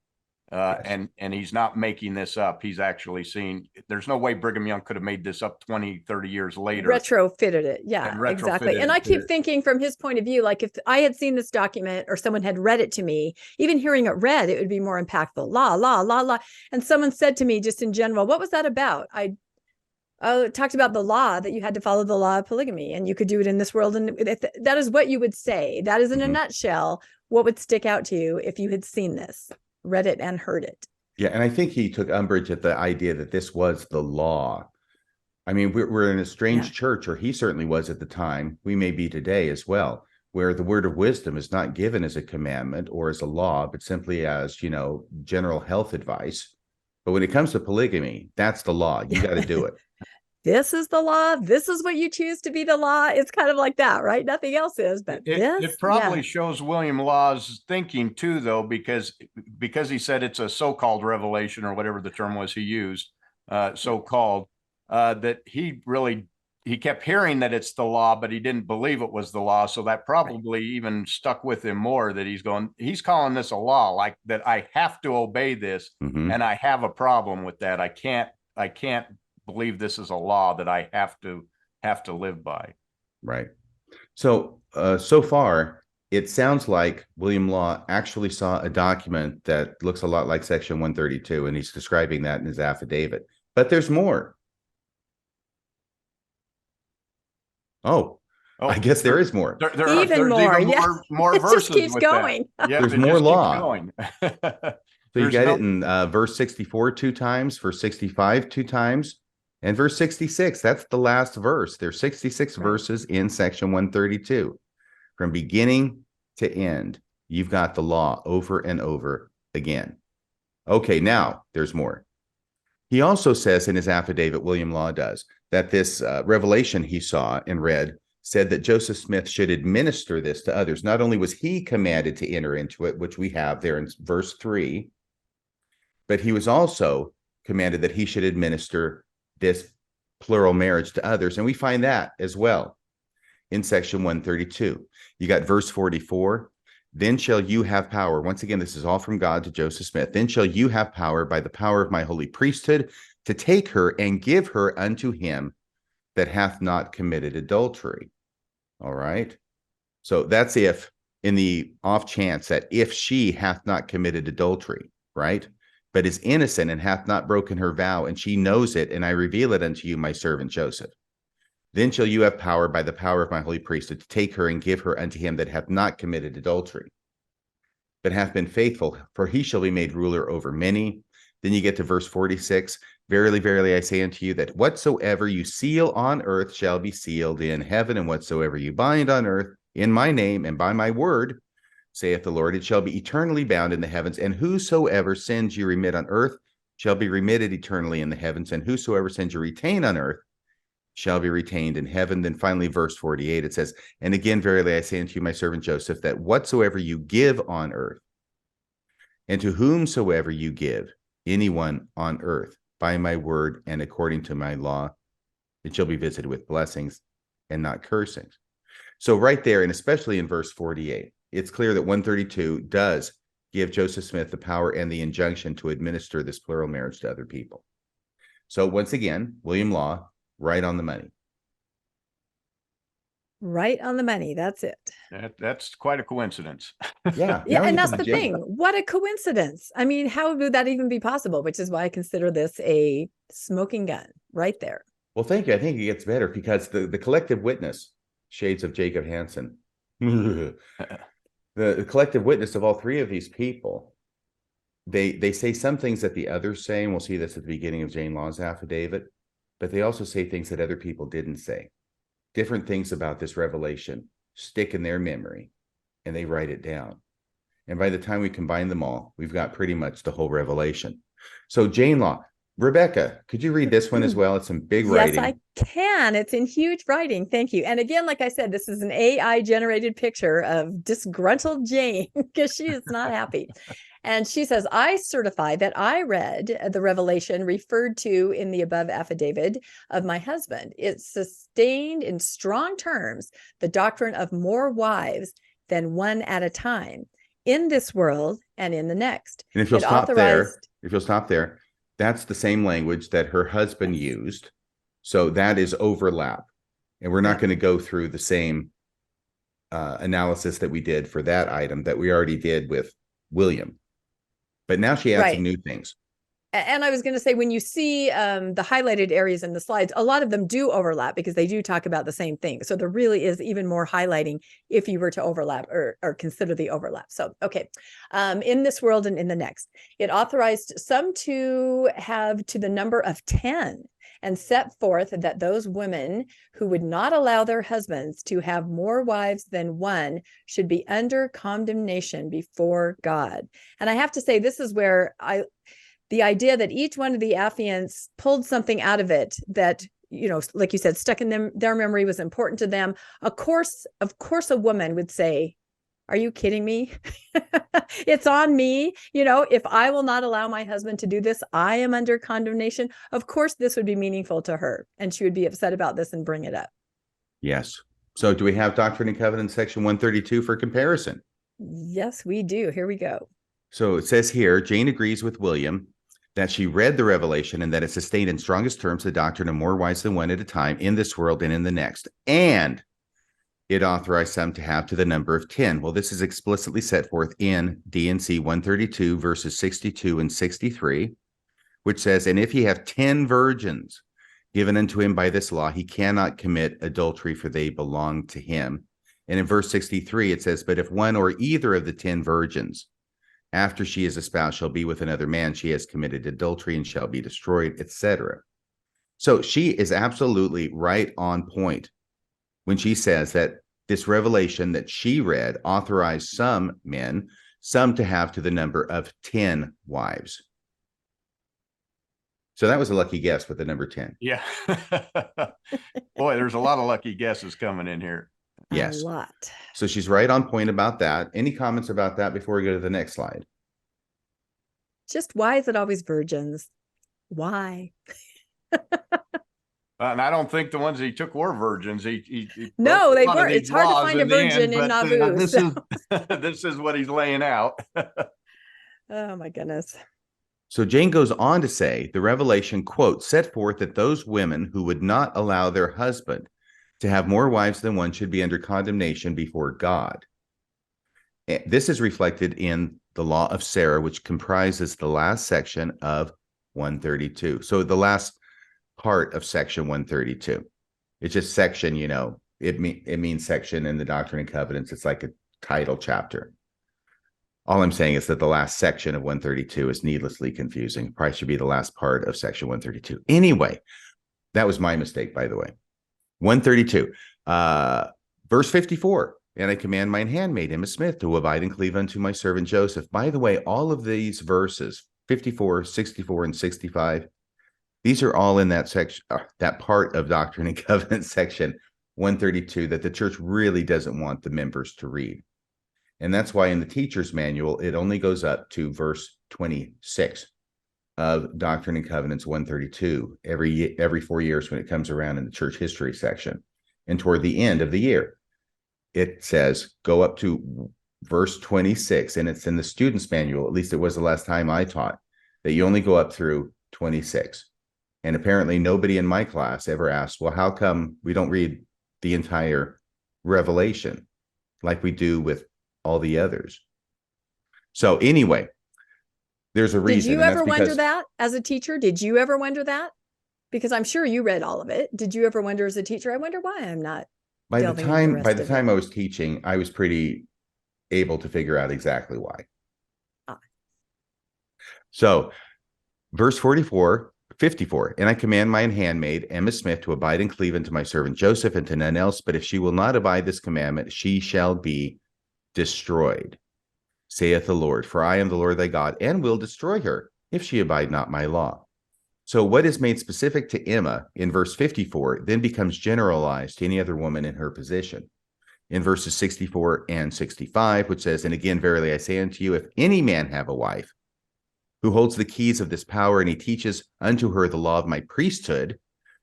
And he's not making this up. He's actually seen, there's no way Brigham Young could have made this up 20, 30 years later. Retrofitted it. Yeah, exactly. And I keep thinking from his point of view, like if I had seen this document or someone had read it to me, even hearing it read, it would be more impactful. Law. And someone said to me just in general, what was that about? I talked about the law, that you had to follow the law of polygamy and you could do it in this world. And that is what you would say. That is in a nutshell, what would stick out to you if you had seen this, read it and heard it. Yeah, and I think he took umbrage at the idea that this was the law. I mean, we're in a strange church, or he certainly was at the time. We may be today as well, where the word of wisdom is not given as a commandment or as a law, but simply as, general health advice. But when it comes to polygamy, that's the law. You got to do it. This is the law. This is what you choose to be the law. It's kind of like that, right? Nothing else is, but it probably shows William Law's thinking too, though, because he said it's a so-called revelation, or whatever the term was he used, so-called, that he kept hearing that it's the law, but he didn't believe it was the law. So that probably even stuck with him more, that he's calling this a law, like that I have to obey this. And I have a problem with that. I can't believe this is a law that I have to live by. Right. So so far it sounds like William Law actually saw a document that looks a lot like section 132, and he's describing that in his affidavit. But there's more. I guess there is more. There's even more verses. It just keeps going. Yeah, there's more law. So you got it in verse 64 2 times, verse 65 2 times, and verse 66. That's the last verse. There's 66 verses in section 132. From beginning to end, you've got the law over and over again. Okay, now there's more. He also says in his affidavit, William Law does, that this revelation he saw and read said that Joseph Smith should administer this to others. Not only was he commanded to enter into it, which we have there in verse 3, but he was also commanded that he should administer this plural marriage to others. And we find that as well in section 132. You got verse 44. Then shall you have power. Once again, this is all from God to Joseph Smith. Then shall you have power by the power of my holy priesthood to take her and give her unto him that hath not committed adultery. All right. So that's if, in the off chance that if she hath not committed adultery, right, but is innocent and hath not broken her vow, and she knows it, and I reveal it unto you, my servant Joseph. Then shall you have power by the power of my holy priesthood to take her and give her unto him that hath not committed adultery, but hath been faithful, for he shall be made ruler over many. Then you get to verse 46. Verily, verily, I say unto you that whatsoever you seal on earth shall be sealed in heaven, and whatsoever you bind on earth in my name and by my word saith the Lord, it shall be eternally bound in the heavens, and whosoever sins you remit on earth shall be remitted eternally in the heavens, and whosoever sins you retain on earth shall be retained in heaven. Then finally, verse 48, it says, and again, verily I say unto you, my servant Joseph, that whatsoever you give on earth, and to whomsoever you give, anyone on earth, by my word and according to my law, it shall be visited with blessings and not cursings. So right there, and especially in verse 48, it's clear that 132 does give Joseph Smith the power and the injunction to administer this plural marriage to other people. So once again, William Law, right on the money. Right on the money. That's it. That's quite a coincidence. Yeah. Yeah. And that's the thing. What a coincidence. I mean, how would that even be possible? Which is why I consider this a smoking gun right there. Well, thank you. I think it gets better because the collective witness, shades of Jacob Hansen, the collective witness of all three of these people, they say some things that the others say, and we'll see this at the beginning of Jane Law's affidavit, but they also say things that other people didn't say. Different things about this revelation stick in their memory, and they write it down. And by the time we combine them all, we've got pretty much the whole revelation. So Jane Law, Rebecca, could you read this one as well? It's some big writing. Yes, I can. It's in huge writing. Thank you. And again, like I said, this is an AI generated picture of disgruntled Jane because she is not happy. And she says, I certify that I read the revelation referred to in the above affidavit of my husband. It sustained in strong terms the doctrine of more wives than one at a time in this world and in the next. And if you'll stop there, that's the same language that her husband used. So that is overlap. And we're not going to go through the same analysis that we did for that item that we already did with William. But now she adds some new things. And I was going to say, when you see the highlighted areas in the slides, a lot of them do overlap because they do talk about the same thing. So there really is even more highlighting if you were to overlap or consider the overlap. So, okay. In this world and in the next, it authorized some to have to the number of 10 and set forth that those women who would not allow their husbands to have more wives than one should be under condemnation before God. And I have to say, this is where the idea that each one of the affiants pulled something out of it that, you know, like you said, stuck in their memory, was important to them. Of course, a woman would say, are you kidding me? It's on me. You know, if I will not allow my husband to do this, I am under condemnation. Of course, this would be meaningful to her, and she would be upset about this and bring it up. Yes. So do we have Doctrine and Covenants section 132 for comparison? Yes, we do. Here we go. So it says here, Jane agrees with William that she read the revelation and that it sustained in strongest terms the doctrine of more wives than one at a time in this world and in the next. And it authorized some to have to the number of 10. Well, this is explicitly set forth in D&C 132 verses 62 and 63, which says, and if he have 10 virgins given unto him by this law, he cannot commit adultery, for they belong to him. And in verse 63, it says, but if one or either of the 10 virgins, after she is espoused, shall be with another man, she has committed adultery and shall be destroyed, etc. So she is absolutely right on point when she says that this revelation that she read authorized some men, some to have to the number of 10 wives. So that was a lucky guess with the number 10. Yeah. Boy, there's a lot of lucky guesses coming in here. Yes. A lot. So she's right on point about that. Any comments about that before we go to the next slide? Just why is it always virgins? Why? And I don't think the ones he took were virgins. No, they weren't. It's hard to find a virgin in Nauvoo. This is what he's laying out. Oh, my goodness. So Jane goes on to say, the revelation, quote, set forth that those women who would not allow their husband to have more wives than one should be under condemnation before God. This is reflected in the law of Sarah, which comprises the last section of 132. So the last part of section 132. It's just section, you know, it means section in the Doctrine and Covenants. It's like a title chapter. All I'm saying is that the last section of 132 is needlessly confusing. Probably should be the last part of section 132. Anyway, that was my mistake, by the way. 132, verse 54. And I command mine handmaid, Emma Smith, to abide and cleave unto my servant Joseph. By the way, all of these verses, 54, 64, and 65, these are all in that section, that part of Doctrine and Covenants, section 132, that the church really doesn't want the members to read. And that's why in the teacher's manual, it only goes up to verse 26 of Doctrine and Covenants 132 every 4 years when it comes around in the church history section. And toward the end of the year, it says, go up to verse 26, and it's in the student's manual, at least it was the last time I taught, that you only go up through 26. And apparently nobody in my class ever asked, well, how come we don't read the entire Revelation like we do with all the others? So anyway, there's a reason. Did you ever wonder that as a teacher? Did you ever wonder that? Because I'm sure you read all of it. Did you ever wonder as a teacher, I wonder why I'm not? By the time I was teaching, I was pretty able to figure out exactly why. So verse 54, and I command mine handmaid, Emma Smith, to abide and cleave unto my servant Joseph, and to none else, but if she will not abide this commandment, she shall be destroyed, saith the Lord. For I am the Lord thy God, and will destroy her, if she abide not my law. So what is made specific to Emma in verse 54 then becomes generalized to any other woman in her position. In verses 64 and 65, which says, and again, verily I say unto you, if any man have a wife who holds the keys of this power, and he teaches unto her the law of my priesthood,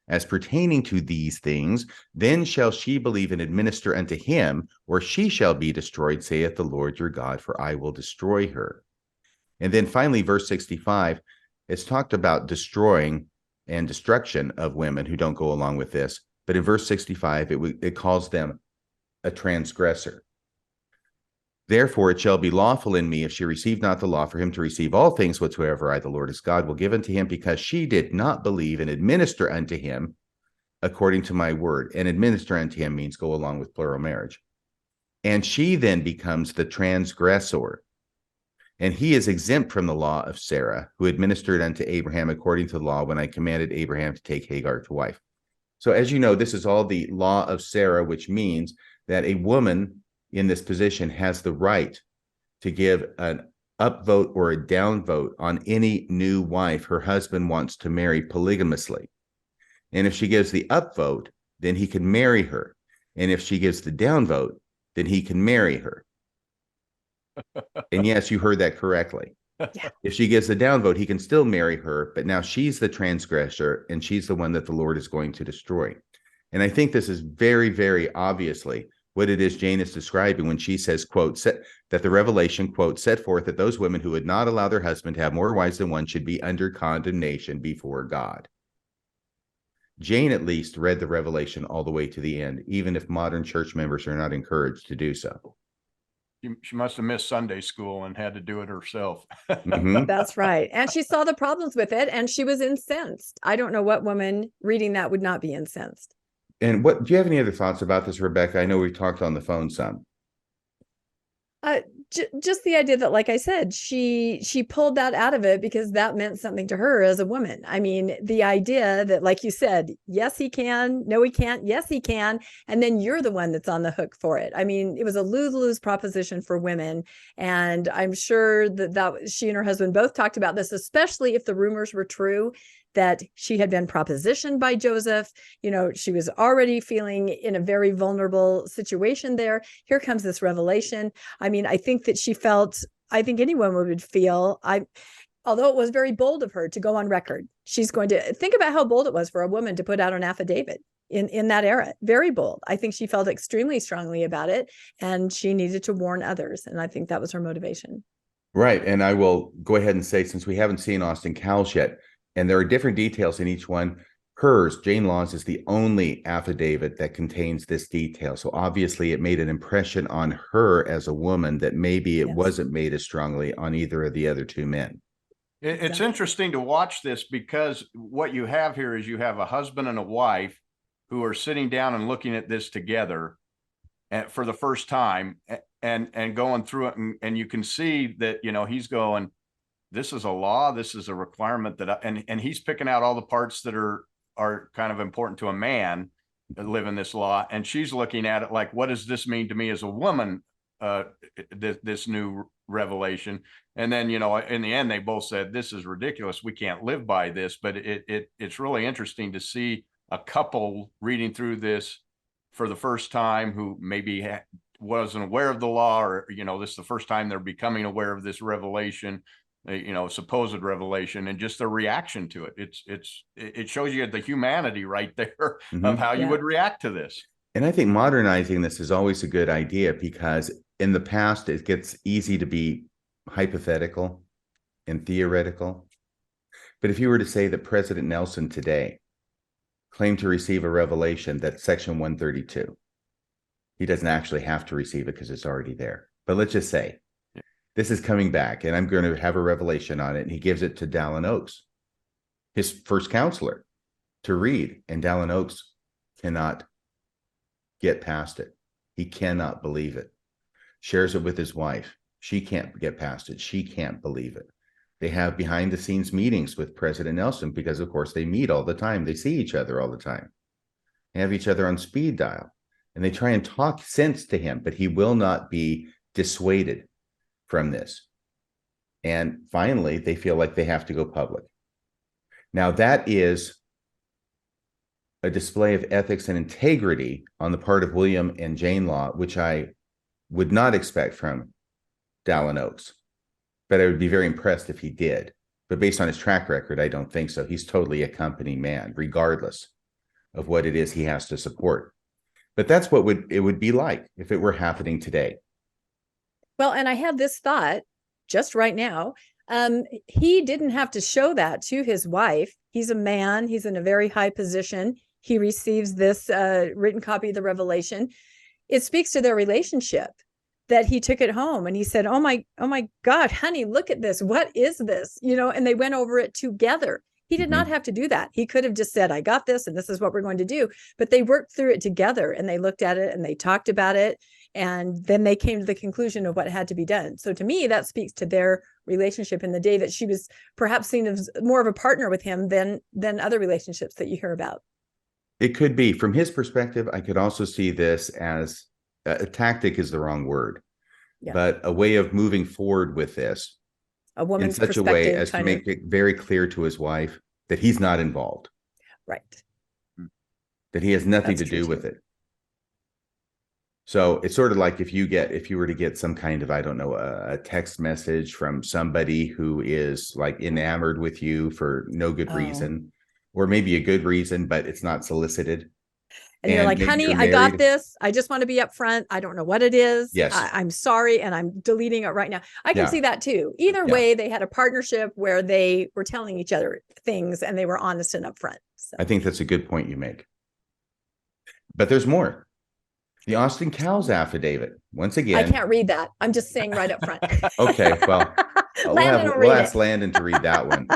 as pertaining to these things, then shall she believe and administer unto him, or she shall be destroyed, saith the Lord your God, for I will destroy her. And then finally, verse 65, it's talked about destroying and destruction of women who don't go along with this. But in verse 65, it calls them a transgressor. Therefore it shall be lawful in me, if she receive not the law, for him to receive all things whatsoever I, the Lord his God, will give unto him, because she did not believe and administer unto him according to my word. And administer unto him means go along with plural marriage. And she then becomes the transgressor. And he is exempt from the law of Sarah, who administered unto Abraham according to the law, when I commanded Abraham to take Hagar to wife. So as you know, this is all the law of Sarah, which means that a woman in this position has the right to give an upvote or a downvote on any new wife her husband wants to marry polygamously. And if she gives the upvote, then he can marry her. And if she gives the downvote, then he can marry her. And yes, you heard that correctly. Yeah. If she gives the downvote, he can still marry her, but now she's the transgressor, and she's the one that the Lord is going to destroy. And I think this is very, very obviously what it is Jane is describing when she says, quote, that the revelation, quote, set forth that those women who would not allow their husband to have more wives than one should be under condemnation before God. Jane at least read the revelation all the way to the end, even if modern church members are not encouraged to do so. She must have missed Sunday school and had to do it herself. Mm-hmm. That's right. And she saw the problems with it, and she was incensed. I don't know what woman reading that would not be incensed. And what do you have any other thoughts about this, Rebecca? I know we've talked on the phone some. Just the idea that, like I said, she pulled that out of it because that meant something to her as a woman. I mean, the idea that, like you said, yes, he can, no, he can't, yes, he can. And then you're the one that's on the hook for it. I mean, it was a lose-lose proposition for women. And I'm sure that she and her husband both talked about this, especially if the rumors were true, that she had been propositioned by Joseph. You know, she was already feeling in a very vulnerable situation there. Here comes this revelation. I mean, I think that she felt, I think anyone would feel, although it was very bold of her to go on record, she's going to think about how bold it was for a woman to put out an affidavit in that era. Very bold. I think she felt extremely strongly about it, and she needed to warn others. And I think that was her motivation. Right. And I will go ahead and say, since we haven't seen Austin Cowles yet, and there are different details in each one, hers, Jane Law's, is the only affidavit that contains this detail. So obviously it made an impression on her as a woman that maybe it wasn't made as strongly on either of the other two men. It's interesting to watch this, because what you have here is you have a husband and a wife who are sitting down and looking at this together for the first time and going through it. And you can see that, you know, he's going, this is a law, this is a requirement that, and he's picking out all the parts that are kind of important to a man. living this law, and she's looking at it like, what does this mean to me as a woman? This new revelation. And then, you know, in the end, they both said, this is ridiculous. We can't live by this. But it's really interesting to see a couple reading through this for the first time who maybe wasn't aware of the law, or, you know, this is the first time they're becoming aware of this revelation, you know, supposed revelation, and just the reaction to it. It shows you the humanity right there of how you would react to this. And I think modernizing this is always a good idea, because in the past, it gets easy to be hypothetical and theoretical. But if you were to say that President Nelson today claimed to receive a revelation that Section 132, he doesn't actually have to receive it because it's already there. But let's just say this is coming back and I'm going to have a revelation on it. And he gives it to Dallin Oaks, his first counselor, to read. And Dallin Oaks cannot get past it. He cannot believe it. Shares it with his wife. She can't get past it. She can't believe it. They have behind the scenes meetings with President Nelson because, of course, they meet all the time. They see each other all the time. They have each other on speed dial, and they try and talk sense to him, but he will not be dissuaded from this. And finally, they feel like they have to go public. Now, that is a display of ethics and integrity on the part of William and Jane Law, which I would not expect from Dallin Oaks, but I would be very impressed if he did. But based on his track record, I don't think so. He's totally a company man, regardless of what it is he has to support. But that's what it would be like if it were happening today. Well, and I had this thought just right now. He didn't have to show that to his wife. He's a man. He's in a very high position. He receives this written copy of the revelation. It speaks to their relationship that he took it home and he said, oh my God, honey, look at this. What is this? You know, and they went over it together. He did not have to do that. He could have just said, I got this, and this is what we're going to do. But they worked through it together, and they looked at it and they talked about it. And then they came to the conclusion of what had to be done. So to me, that speaks to their relationship in the day that she was perhaps seen as more of a partner with him than other relationships that you hear about. It could be. From his perspective, I could also see this as a tactic is the wrong word, but a way of moving forward with this a woman's in such a way as to make it very clear to his wife that he's not involved. Right. That he has nothing to do with it. So it's sort of like if you were to get some kind of, I don't know, a text message from somebody who is like enamored with you for no good reason, or maybe a good reason, but it's not solicited. And you're like, honey, I got this. I just want to be upfront. I don't know what it is. Yes. I'm sorry. And I'm deleting it right now. I can see that too. Either way, they had a partnership where they were telling each other things and they were honest and upfront. So. I think that's a good point you make. But there's more. The Austin Cowles affidavit. Once again. I can't read that. I'm just saying right up front. Okay. Well, we'll ask Landon to read that one.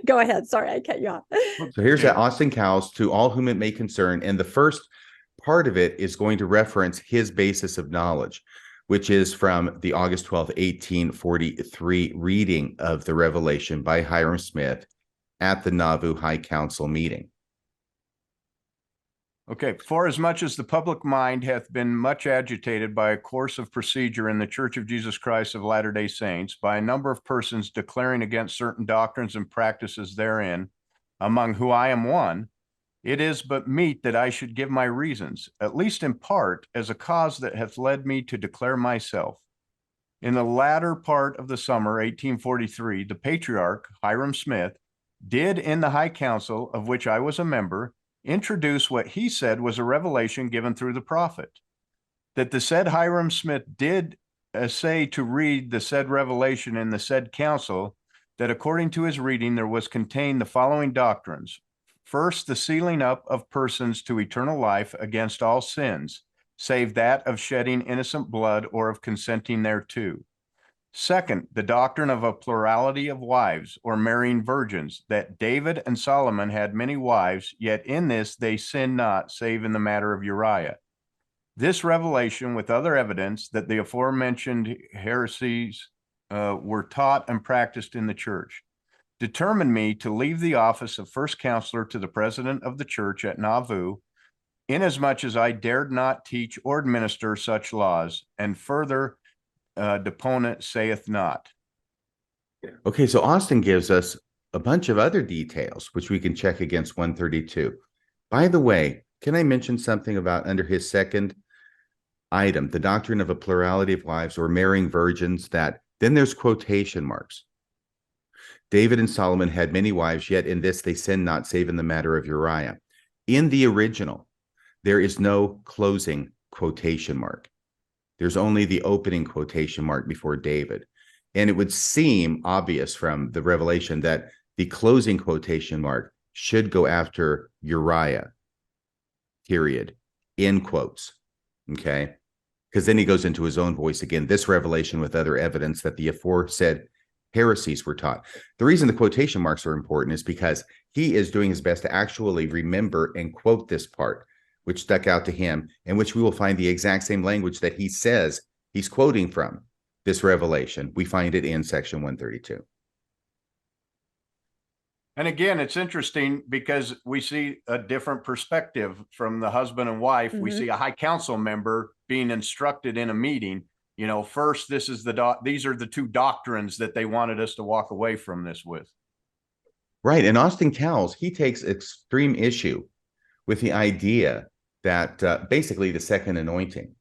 Go ahead. Sorry, I cut you off. So here's that Austin Cowles, to all whom it may concern. And the first part of it is going to reference his basis of knowledge, which is from the August 12th, 1843 reading of the Revelation by Hyrum Smith at the Nauvoo High Council meeting. Okay, for as much as the public mind hath been much agitated by a course of procedure in the Church of Jesus Christ of Latter-day Saints, by a number of persons declaring against certain doctrines and practices therein, among who I am one, it is but meet that I should give my reasons, at least in part, as a cause that hath led me to declare myself. In the latter part of the summer, 1843, the Patriarch, Hyrum Smith, did in the High Council, of which I was a member, introduce what he said was a revelation given through the prophet, that the said Hyrum Smith did essay to read the said revelation in the said council, that according to his reading there was contained the following doctrines. First, the sealing up of persons to eternal life against all sins, save that of shedding innocent blood or of consenting thereto. Second, the doctrine of a plurality of wives, or marrying virgins, that David and Solomon had many wives, yet in this they sinned not, save in the matter of Uriah. This revelation, with other evidence that the aforementioned heresies were taught and practiced in the church, determined me to leave the office of first counselor to the president of the church at Nauvoo, inasmuch as I dared not teach or administer such laws, and further deponent saith not. Okay, so Austin gives us a bunch of other details, which we can check against 132. By the way, can I mention something about under his second item, the doctrine of a plurality of wives or marrying virgins, that then there's quotation marks. David and Solomon had many wives, yet in this they sinned not, save in the matter of Uriah. In the original, there is no closing quotation mark. There's only the opening quotation mark before David. And it would seem obvious from the revelation that the closing quotation mark should go after Uriah, period, in quotes, okay? Because then he goes into his own voice again, this revelation with other evidence that the aforesaid heresies were taught. The reason the quotation marks are important is because he is doing his best to actually remember and quote this part, which stuck out to him, and which we will find the exact same language that he says he's quoting from this revelation. We find it in section 132. And again, it's interesting because we see a different perspective from the husband and wife. We see a high council member being instructed in a meeting, you know, first, these are the two doctrines that they wanted us to walk away from this with. Right. And Austin Cowles, he takes extreme issue with the idea that basically the second anointing,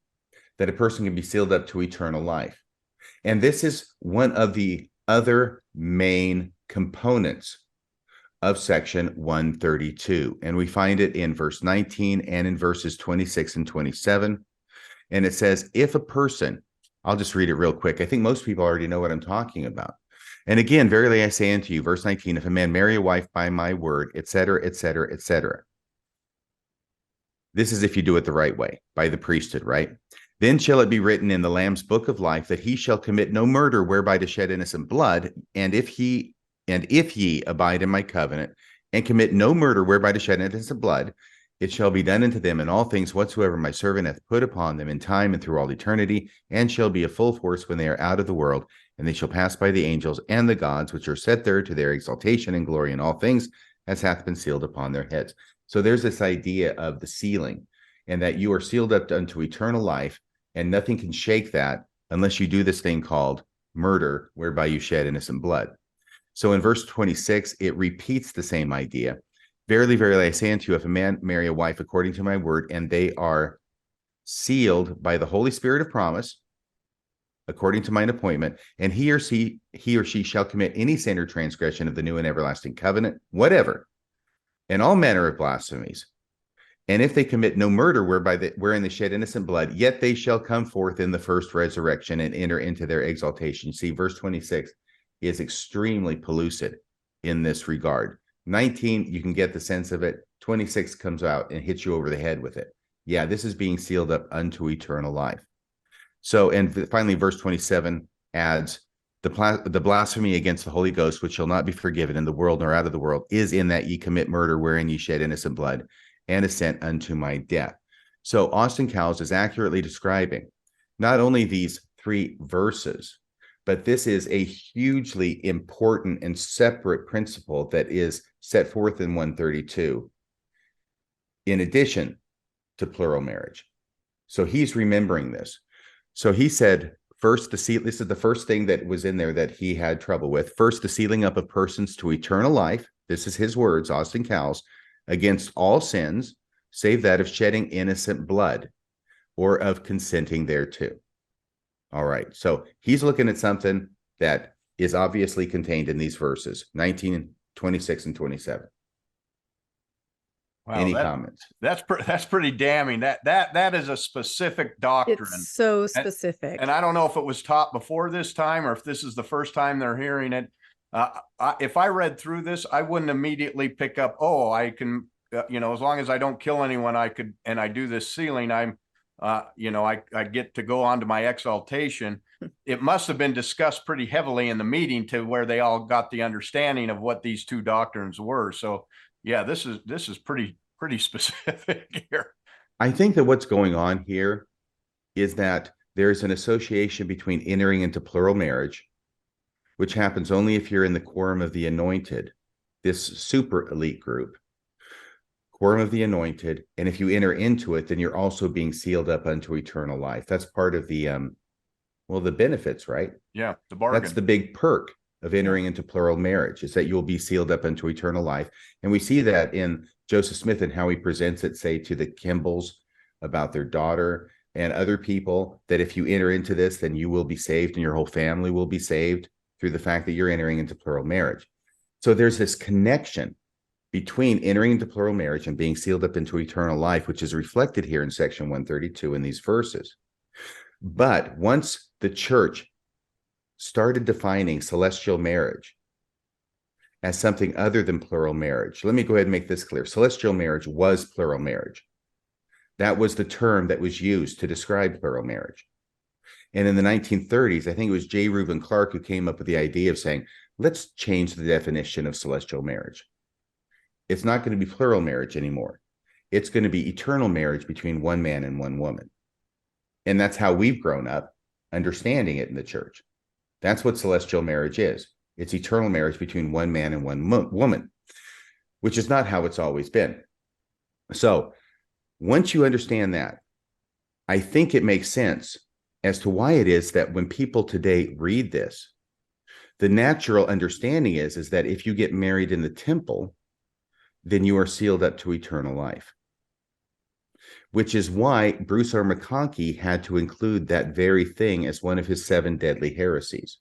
that a person can be sealed up to eternal life. And this is one of the other main components of section 132. And we find it in verse 19 and in verses 26 and 27. And it says, if a person, I'll just read it real quick. I think most people already know what I'm talking about. And again, verily I say unto you, verse 19, if a man marry a wife by my word, etc., etc., etc. This is if you do it the right way, by the priesthood, right? Then shall it be written in the Lamb's book of life that he shall commit no murder whereby to shed innocent blood. And if ye abide in my covenant and commit no murder whereby to shed innocent blood, it shall be done unto them in all things whatsoever my servant hath put upon them in time and through all eternity, and shall be a full force when they are out of the world, and they shall pass by the angels and the gods which are set there to their exaltation and glory in all things, as hath been sealed upon their heads. So there's this idea of the sealing, and that you are sealed up unto eternal life, and nothing can shake that unless you do this thing called murder, whereby you shed innocent blood. So in verse 26, it repeats the same idea. Verily, verily, I say unto you, if a man marry a wife according to my word, and they are sealed by the Holy Spirit of promise, according to mine appointment, and he or she shall commit any sin or transgression of the new and everlasting covenant, whatever, and all manner of blasphemies. And if they commit no murder wherein they shed innocent blood, yet they shall come forth in the first resurrection and enter into their exaltation. See, verse 26 is extremely pellucid in this regard. 19, you can get the sense of it. 26 comes out and hits you over the head with it. Yeah, this is being sealed up unto eternal life. So, and finally, verse 27 adds, the blasphemy against the Holy Ghost, which shall not be forgiven in the world nor out of the world, is in that ye commit murder wherein ye shed innocent blood, and assent unto my death. So Austin Cowles is accurately describing not only these three verses, but this is a hugely important and separate principle that is set forth in 132, in addition to plural marriage. So he's remembering this. So he said, first, this is the first thing that was in there that he had trouble with. First, the sealing up of persons to eternal life. This is his words, Austin Cowles, against all sins, save that of shedding innocent blood or of consenting thereto. All right, so he's looking at something that is obviously contained in these verses, 19, 26, and 27. Wow, any comments? That's pretty damning. That is a specific doctrine. It's so specific. And I don't know if it was taught before this time or if this is the first time they're hearing it. If I read through this, I wouldn't immediately pick up, oh, I can, as long as I don't kill anyone, I could, and I do this sealing, I get to go on to my exaltation. It must have been discussed pretty heavily in the meeting to where they all got the understanding of what these two doctrines were. So yeah, this is pretty specific here. I think that what's going on here is that there's an association between entering into plural marriage, which happens only if you're in the quorum of the anointed, this super elite group, quorum of the anointed. And if you enter into it, then you're also being sealed up unto eternal life. That's part of the, the benefits, right? Yeah, the bargain. That's the big perk of entering into plural marriage, is that you'll be sealed up unto eternal life. And we see that in Joseph Smith and how he presents it, say, to the Kimballs about their daughter and other people, that if you enter into this, then you will be saved and your whole family will be saved through the fact that you're entering into plural marriage. So there's this connection between entering into plural marriage and being sealed up into eternal life, which is reflected here in section 132 in these verses. But once the church started defining celestial marriage as something other than plural marriage, let me go ahead and make this clear. Celestial marriage was plural marriage. That was the term that was used to describe plural marriage. And in the 1930s, I think it was J. Reuben Clark who came up with the idea of saying, let's change the definition of celestial marriage. It's not going to be plural marriage anymore. It's going to be eternal marriage between one man and one woman. And that's how we've grown up understanding it in the church. That's what celestial marriage is. It's eternal marriage between one man and one woman, which is not how it's always been. So once you understand that, I think it makes sense as to why it is that when people today read this, the natural understanding is that if you get married in the temple, then you are sealed up to eternal life. Which is why Bruce R. McConkie had to include that very thing as one of his 7 deadly heresies.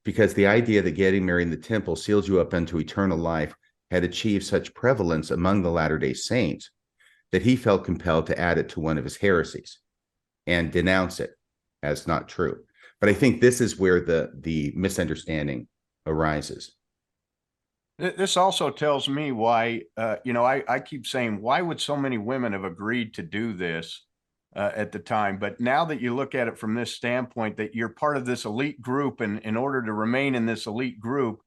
Because the idea that getting married in the temple seals you up unto eternal life had achieved such prevalence among the Latter-day Saints that he felt compelled to add it to one of his heresies and denounce it as not true. But I think this is where the misunderstanding arises. This also tells me why, I keep saying, why would so many women have agreed to do this at the time? But now that you look at it from this standpoint, that you're part of this elite group, and in order to remain in this elite group,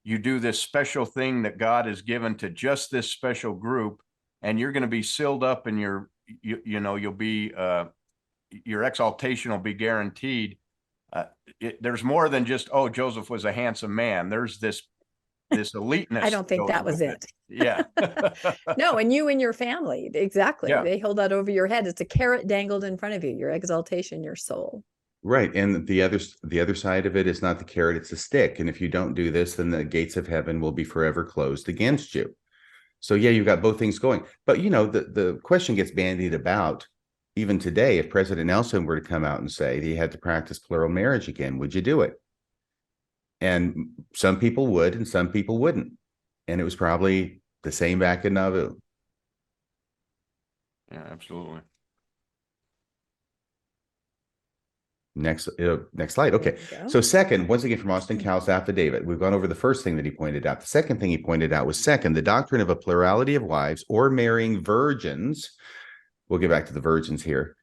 you do this special thing that God has given to just this special group, and you're going to be sealed up, and you'll be, your exaltation will be guaranteed. There's more than just, oh, Joseph was a handsome man. There's this eliteness. I don't think that was it. Yeah. No, and you and your family, exactly. Yeah. They hold that over your head. It's a carrot dangled in front of you, your exaltation, your soul. Right. And the other side of it is not the carrot, it's the stick. And if you don't do this, then the gates of heaven will be forever closed against you. So yeah, you've got both things going. But the question gets bandied about even today. If President Nelson were to come out and say he had to practice plural marriage again, would you do it? And some people would, and some people wouldn't. And it was probably the same back in Nauvoo. Yeah, absolutely. Next slide. Okay. So second, once again, from Austin Cowles' affidavit, we've gone over the first thing that he pointed out. The second thing he pointed out was the doctrine of a plurality of wives or marrying virgins. We'll get back to the virgins here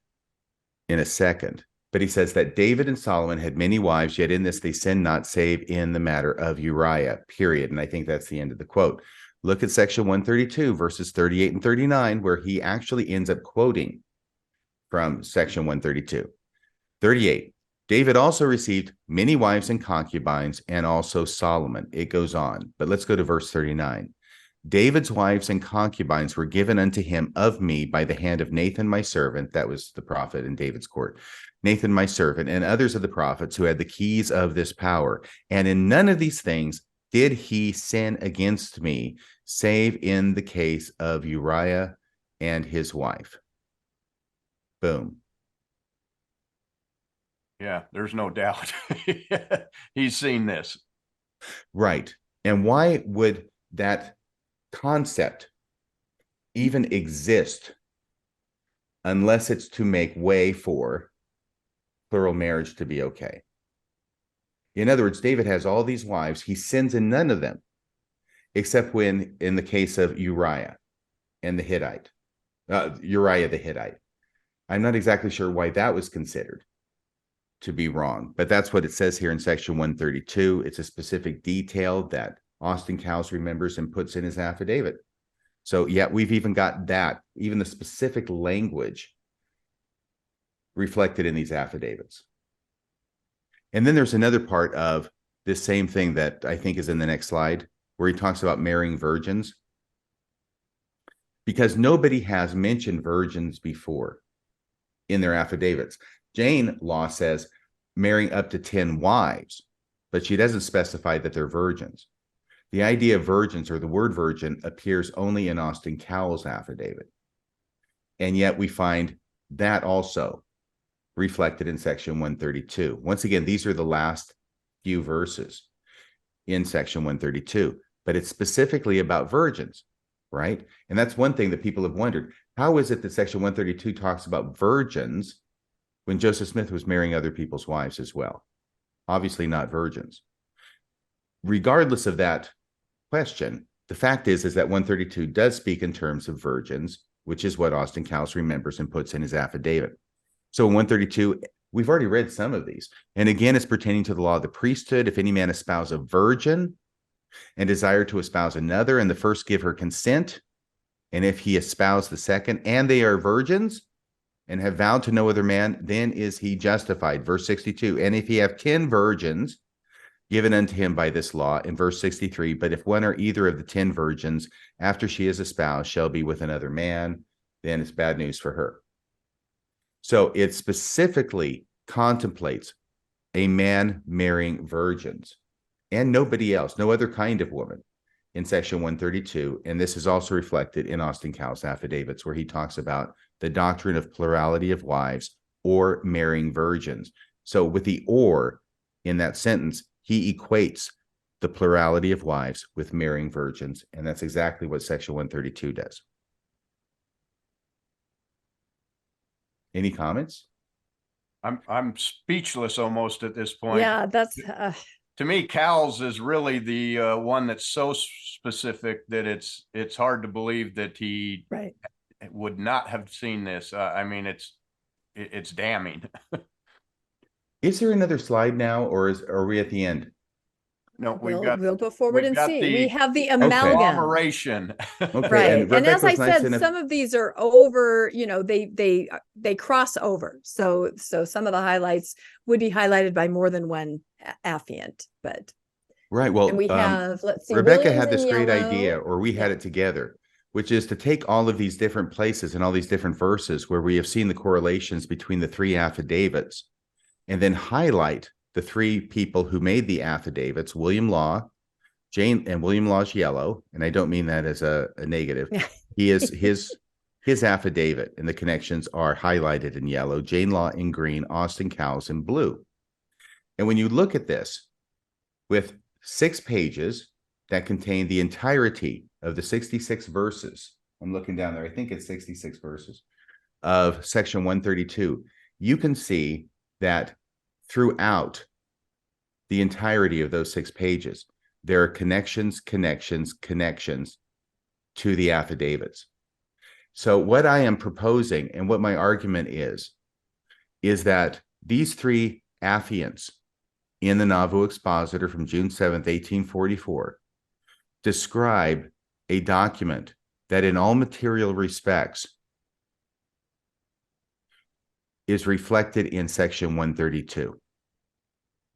in a second. But he says that David and Solomon had many wives, yet in this they sinned not, save in the matter of Uriah, period. And I think that's the end of the quote. Look at section 132, verses 38 and 39, where he actually ends up quoting from section 132. 38, David also received many wives and concubines, and also Solomon. It goes on, but let's go to verse 39. David's wives and concubines were given unto him of me by the hand of Nathan my servant, that was the prophet in David's court, Nathan my servant, and others of the prophets who had the keys of this power. And in none of these things did he sin against me, save in the case of Uriah and his wife. Boom. Yeah, there's no doubt. He's seen this. Right. And why would that concept even exist unless it's to make way for plural marriage to be okay? In other words, David has all these wives. He sins in none of them, except when in the case of Uriah and the Hittite, Uriah the Hittite. I'm not exactly sure why that was considered to be wrong, but that's what it says here in section 132. It's a specific detail that Austin Cowles remembers and puts in his affidavit. So yeah, we've even got that, even the specific language reflected in these affidavits. And then there's another part of this same thing that I think is in the next slide, where he talks about marrying virgins. because nobody has mentioned virgins before in their affidavits. Jane Law says marrying up to 10 wives, but she doesn't specify that they're virgins. The idea of virgins, or the word virgin, appears only in Austin Cowles' affidavit. And yet we find that also reflected in section 132. Once again, these are the last few verses in section 132, but it's specifically about virgins, right? And that's one thing that people have wondered. How is it that section 132 talks about virgins when Joseph Smith was marrying other people's wives as well? Obviously not virgins. Regardless of that question, the fact is that 132 does speak in terms of virgins, which is what Austin Cowles remembers and puts in his affidavit. So in 132, we've already read some of these. And again, it's pertaining to the law of the priesthood. If any man espouse a virgin and desire to espouse another, and the first give her consent, and if he espouse the second, and they are virgins, and have vowed to no other man, then is he justified. Verse 62, and if he have 10 virgins given unto him by this law, in verse 63, but if one or either of the 10 virgins, after she is espoused, shall be with another man, then it's bad news for her. So it specifically contemplates a man marrying virgins and nobody else, no other kind of woman in section 132. And this is also reflected in Austin Cowles' affidavits, where he talks about the doctrine of plurality of wives or marrying virgins. So with the or in that sentence, he equates the plurality of wives with marrying virgins. And that's exactly what section 132 does. Any comments? I'm speechless almost at this point. Yeah, that's to me, Cowles is really the one that's so specific that it's hard to believe that he would not have seen this. I mean, it's damning. Is there another slide now, or are we at the end? No, we'll go forward and see. We have the amalgamation. Okay. Right. And as I said, some of these are over, you know, they cross over. So some of the highlights would be highlighted by more than one affiant, but right. Well, and we have, let's see, Rebecca Williams had this great yellow. idea, or we had it together, which is to take all of these different places and all these different verses where we have seen the correlations between the three affidavits, and then highlight the three people who made the affidavits: William Law, Jane, and William Law's yellow. And I don't mean that as a negative. He is his affidavit, and the connections are highlighted in yellow, Jane Law in green, Austin Cowles in blue. And when you look at this with 6 pages that contain the entirety of the 66 verses, I'm looking down there, I think it's 66 verses of section 132, you can see that throughout the entirety of those 6 pages, there are connections to the affidavits. So what I am proposing, and what my argument is that these 3 affiants in the Nauvoo Expositor from June 7th, 1844, describe a document that in all material respects is reflected in section 132.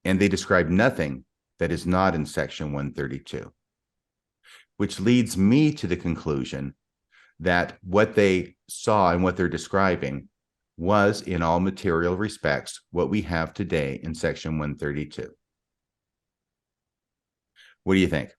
And they describe nothing that is not in section 132, which leads me to the conclusion that what they saw and what they're describing was in all material respects what we have today in section 132. What do you think?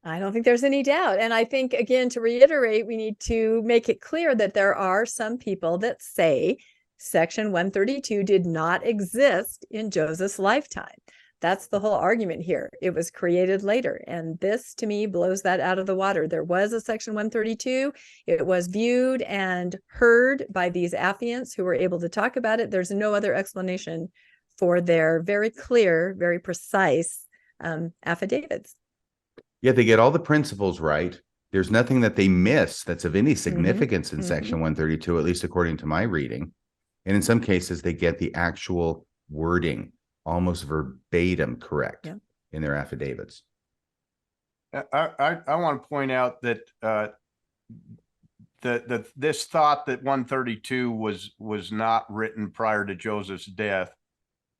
I don't think there's any doubt. And I think, again, to reiterate, we need to make it clear that there are some people that say section 132 did not exist in Joseph's lifetime. That's the whole argument here. It was created later. And this, to me, blows that out of the water. There was a section 132. It was viewed and heard by these affiants who were able to talk about it. There's no other explanation for their very clear, very precise affidavits. Yeah, they get all the principles right. There's nothing that they miss that's of any significance in section 132, at least according to my reading. And in some cases, they get the actual wording almost verbatim correct in their affidavits. I want to point out that this thought that 132 was not written prior to Joseph's death,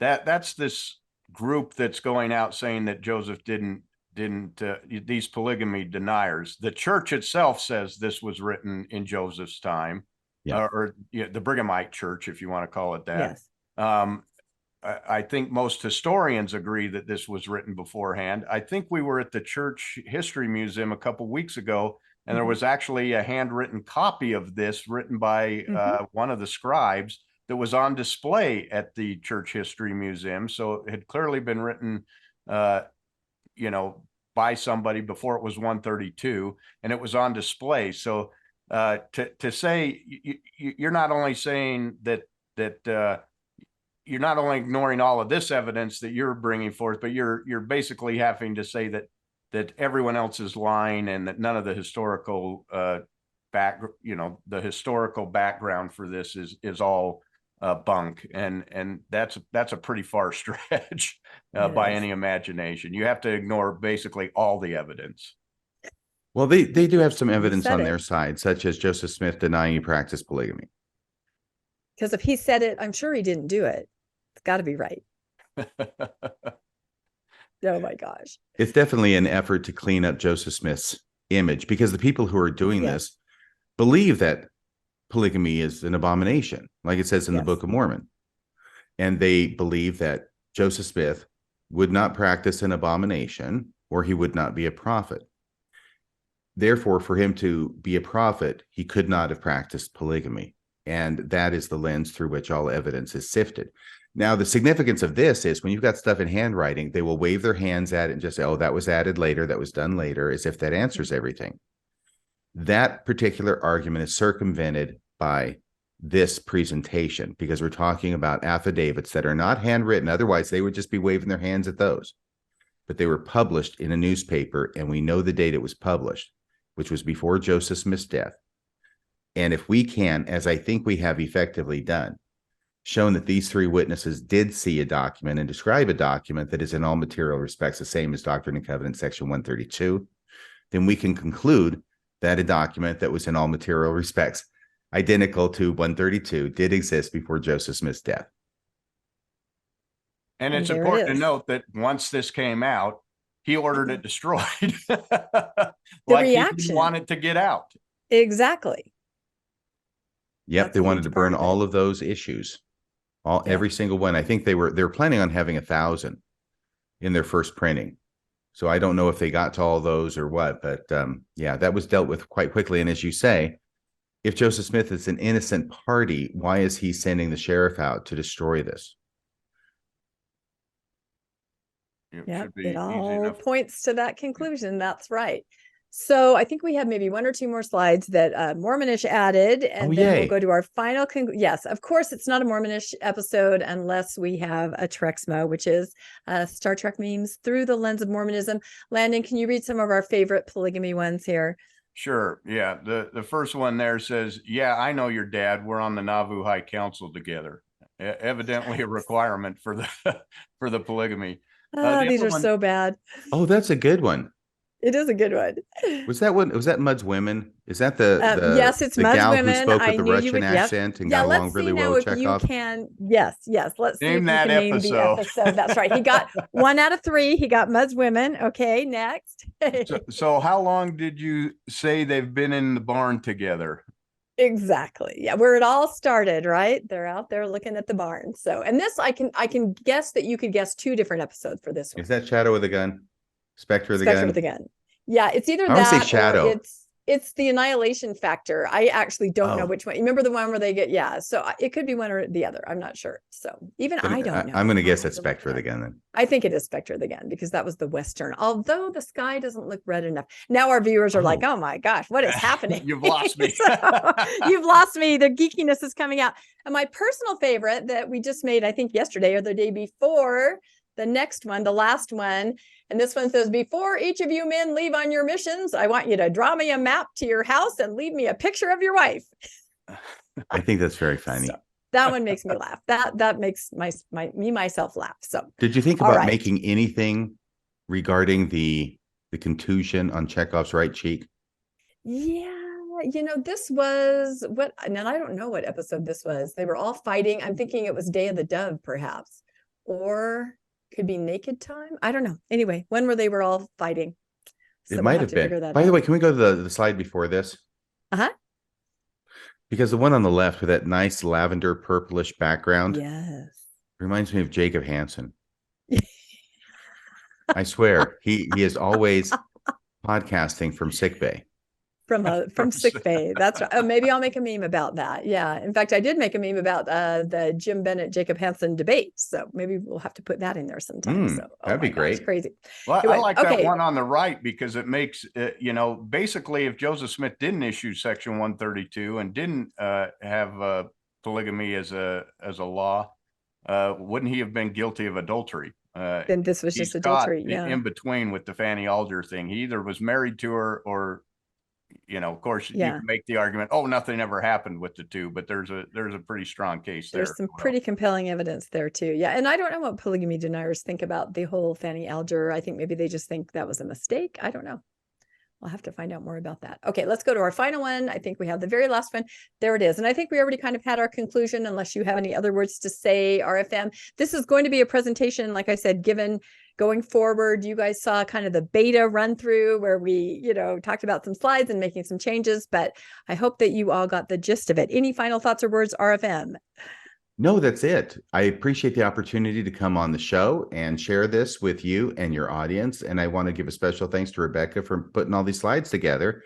that's this group that's going out saying that Joseph didn't these polygamy deniers. The church itself says this was written in Joseph's time, or the Brighamite church, if you want to call it that. Yes. I think most historians agree that this was written beforehand. I think we were at the Church History Museum a couple of weeks ago, and there was actually a handwritten copy of this written by one of the scribes that was on display at the Church History Museum. So it had clearly been written, by somebody before it was 132, and it was on display. So to say, you're not only saying that you're not only ignoring all of this evidence that you're bringing forth, but you're basically having to say that everyone else is lying, and that none of the historical the historical background for this is all bunk, and that's a pretty far stretch by any imagination. You have to ignore basically all the evidence. Well, they do have some evidence on their side, such as Joseph Smith denying he practiced polygamy. Because if he said it, I'm sure he didn't do it. It's got to be right. Oh my gosh. It's definitely an effort to clean up Joseph Smith's image, because the people who are doing this believe that polygamy is an abomination, like it says in the Book of Mormon. And they believe that Joseph Smith would not practice an abomination, or he would not be a prophet. Therefore, for him to be a prophet, he could not have practiced polygamy. And that is the lens through which all evidence is sifted. Now, the significance of this is when you've got stuff in handwriting, they will wave their hands at it and just say, oh, that was added later, that was done later, as if that answers everything. That particular argument is circumvented by this presentation, because we're talking about affidavits that are not handwritten. Otherwise, they would just be waving their hands at those. But they were published in a newspaper, and we know the date it was published, which was before Joseph Smith's death. And if we can, as I think we have effectively done, shown that these three witnesses did see a document and describe a document that is in all material respects the same as Doctrine and Covenants section 132, then we can conclude that a document that was in all material respects identical to 132 did exist before Joseph Smith's death. And it's important to note that once this came out, he ordered it destroyed. Like he didn't want it to get out. Exactly. Yep, they wanted to burn all of those issues. Every single one. I think they were planning on having 1,000 in their first printing. So I don't know if they got to all those or what, but that was dealt with quite quickly. And as you say, if Joseph Smith is an innocent party, why is he sending the sheriff out to destroy this? It all points to that conclusion. That's right. So I think we have maybe one or two more slides that Mormonish added, and then we'll go to our final. Yes, of course, it's not a Mormonish episode unless we have a Trekmo, which is Star Trek memes through the lens of Mormonism. Landon, can you read some of our favorite polygamy ones here? Sure. Yeah. The first one there says, yeah, I know your dad. We're on the Nauvoo High Council together. Evidently a requirement for the polygamy. These are so bad. Oh, that's a good one. It is a good one. Was that Mud's Women? Is that the yes, it's Mud's gal Women. Who spoke with the Russian accent and got along really well with Chekhov? Yes. Let's name that episode. That's right. He got 1 out of 3. He got Mud's Women. Okay, next. So how long did you say they've been in the barn together? Exactly. Yeah, where it all started, right? They're out there looking at the barn. So, and this I can guess that you could guess 2 different episodes for this one. Is that Shadow with a Gun? Spectre with a gun. Yeah, it's either that say Shadow. Or it's the Annihilation Factor. I actually don't know which one. You remember the one where they get so it could be one or the other. I'm not sure. So even I don't know. I'm going to guess that's Spectre of the Gun then. I think it is Spectre of the Gun because that was the Western. Although the sky doesn't look red enough. Now our viewers are like, oh my gosh, what is happening? You've lost me. You've lost me. The geekiness is coming out. And my personal favorite that we just made, I think yesterday or the day before, the next one, the last one. And this one says, before each of you men leave on your missions, I want you to draw me a map to your house and leave me a picture of your wife. I think that's very funny. So that one makes me laugh. That makes myself laugh. So did you think about making anything regarding the contusion on Chekhov's right cheek? Yeah. This was and I don't know what episode this was. They were all fighting. I'm thinking it was Day of the Dove, perhaps. Or Could be naked time. I don't know. Anyway, when were they were all fighting? So it might have been. By the way, can we go to the slide before this? Uh-huh. Because the one on the left with that nice lavender purplish background, yes, reminds me of Jacob Hansen. I swear, he is always podcasting from sickbay. From sick bay. That's right. Oh, maybe I'll make a meme about that. Yeah. In fact, I did make a meme about the Jim Bennett, Jacob Hansen debate. So maybe we'll have to put that in there sometime. So that'd be great. It's crazy. Well, anyway, I like that one on the right because it makes, basically if Joseph Smith didn't issue Section 132 and didn't have polygamy as a law, wouldn't he have been guilty of adultery? Then this was just adultery. Yeah. In between with the Fanny Alger thing, he either was married to her or, of course, you can make the argument, nothing ever happened with the two, but there's a pretty strong case there. There's some pretty compelling evidence there too. Yeah. And I don't know what polygamy deniers think about the whole Fanny Alger. I think maybe they just think that was a mistake. I don't know. We'll have to find out more about that. Okay, let's go to our final one. I think we have the very last one. There it is. And I think we already kind of had our conclusion, unless you have any other words to say, RFM. This is going to be a presentation, like I said, given going forward. You guys saw kind of the beta run through where we, talked about some slides and making some changes, but I hope that you all got the gist of it. Any final thoughts or words, RFM? No, that's it. I appreciate the opportunity to come on the show and share this with you and your audience. And I want to give a special thanks to Rebecca for putting all these slides together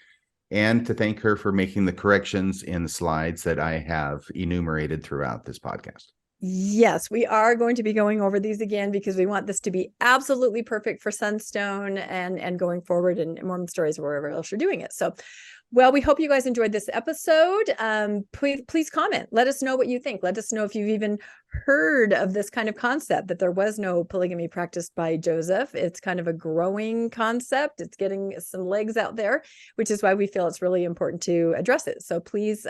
and to thank her for making the corrections in the slides that I have enumerated throughout this podcast. Yes, we are going to be going over these again because we want this to be absolutely perfect for Sunstone and going forward in Mormon Stories or wherever else you're doing it. So, well, we hope you guys enjoyed this episode. Please comment. Let us know what you think. Let us know if you've even heard of this kind of concept, that there was no polygamy practiced by Joseph. It's kind of a growing concept. It's getting some legs out there, which is why we feel it's really important to address it. So please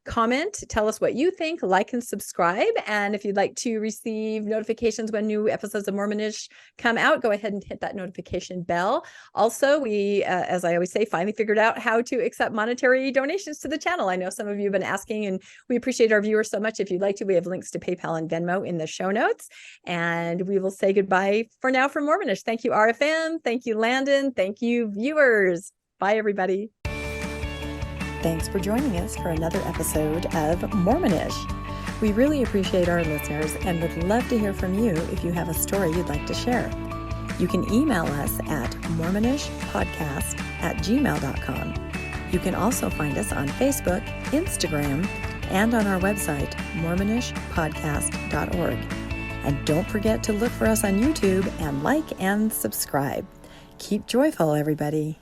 comment, tell us what you think, like and subscribe. And if you'd like to receive notifications when new episodes of Mormonish come out, go ahead and hit that notification bell. Also, we, as I always say, finally figured out how to accept monetary donations to the channel. I know some of you have been asking, and we appreciate our viewers so much. If you'd like to, we have links to PayPal and Venmo in the show notes. And we will say goodbye for now from Mormonish. Thank you, RFM. Thank you, Landon. Thank you, viewers. Bye, everybody. Thanks for joining us for another episode of Mormonish. We really appreciate our listeners and would love to hear from you if you have a story you'd like to share. You can email us at mormonishpodcast@gmail.com. You can also find us on Facebook, Instagram, and on our website, mormonishpodcast.org. And don't forget to look for us on YouTube and like and subscribe. Keep joyful, everybody.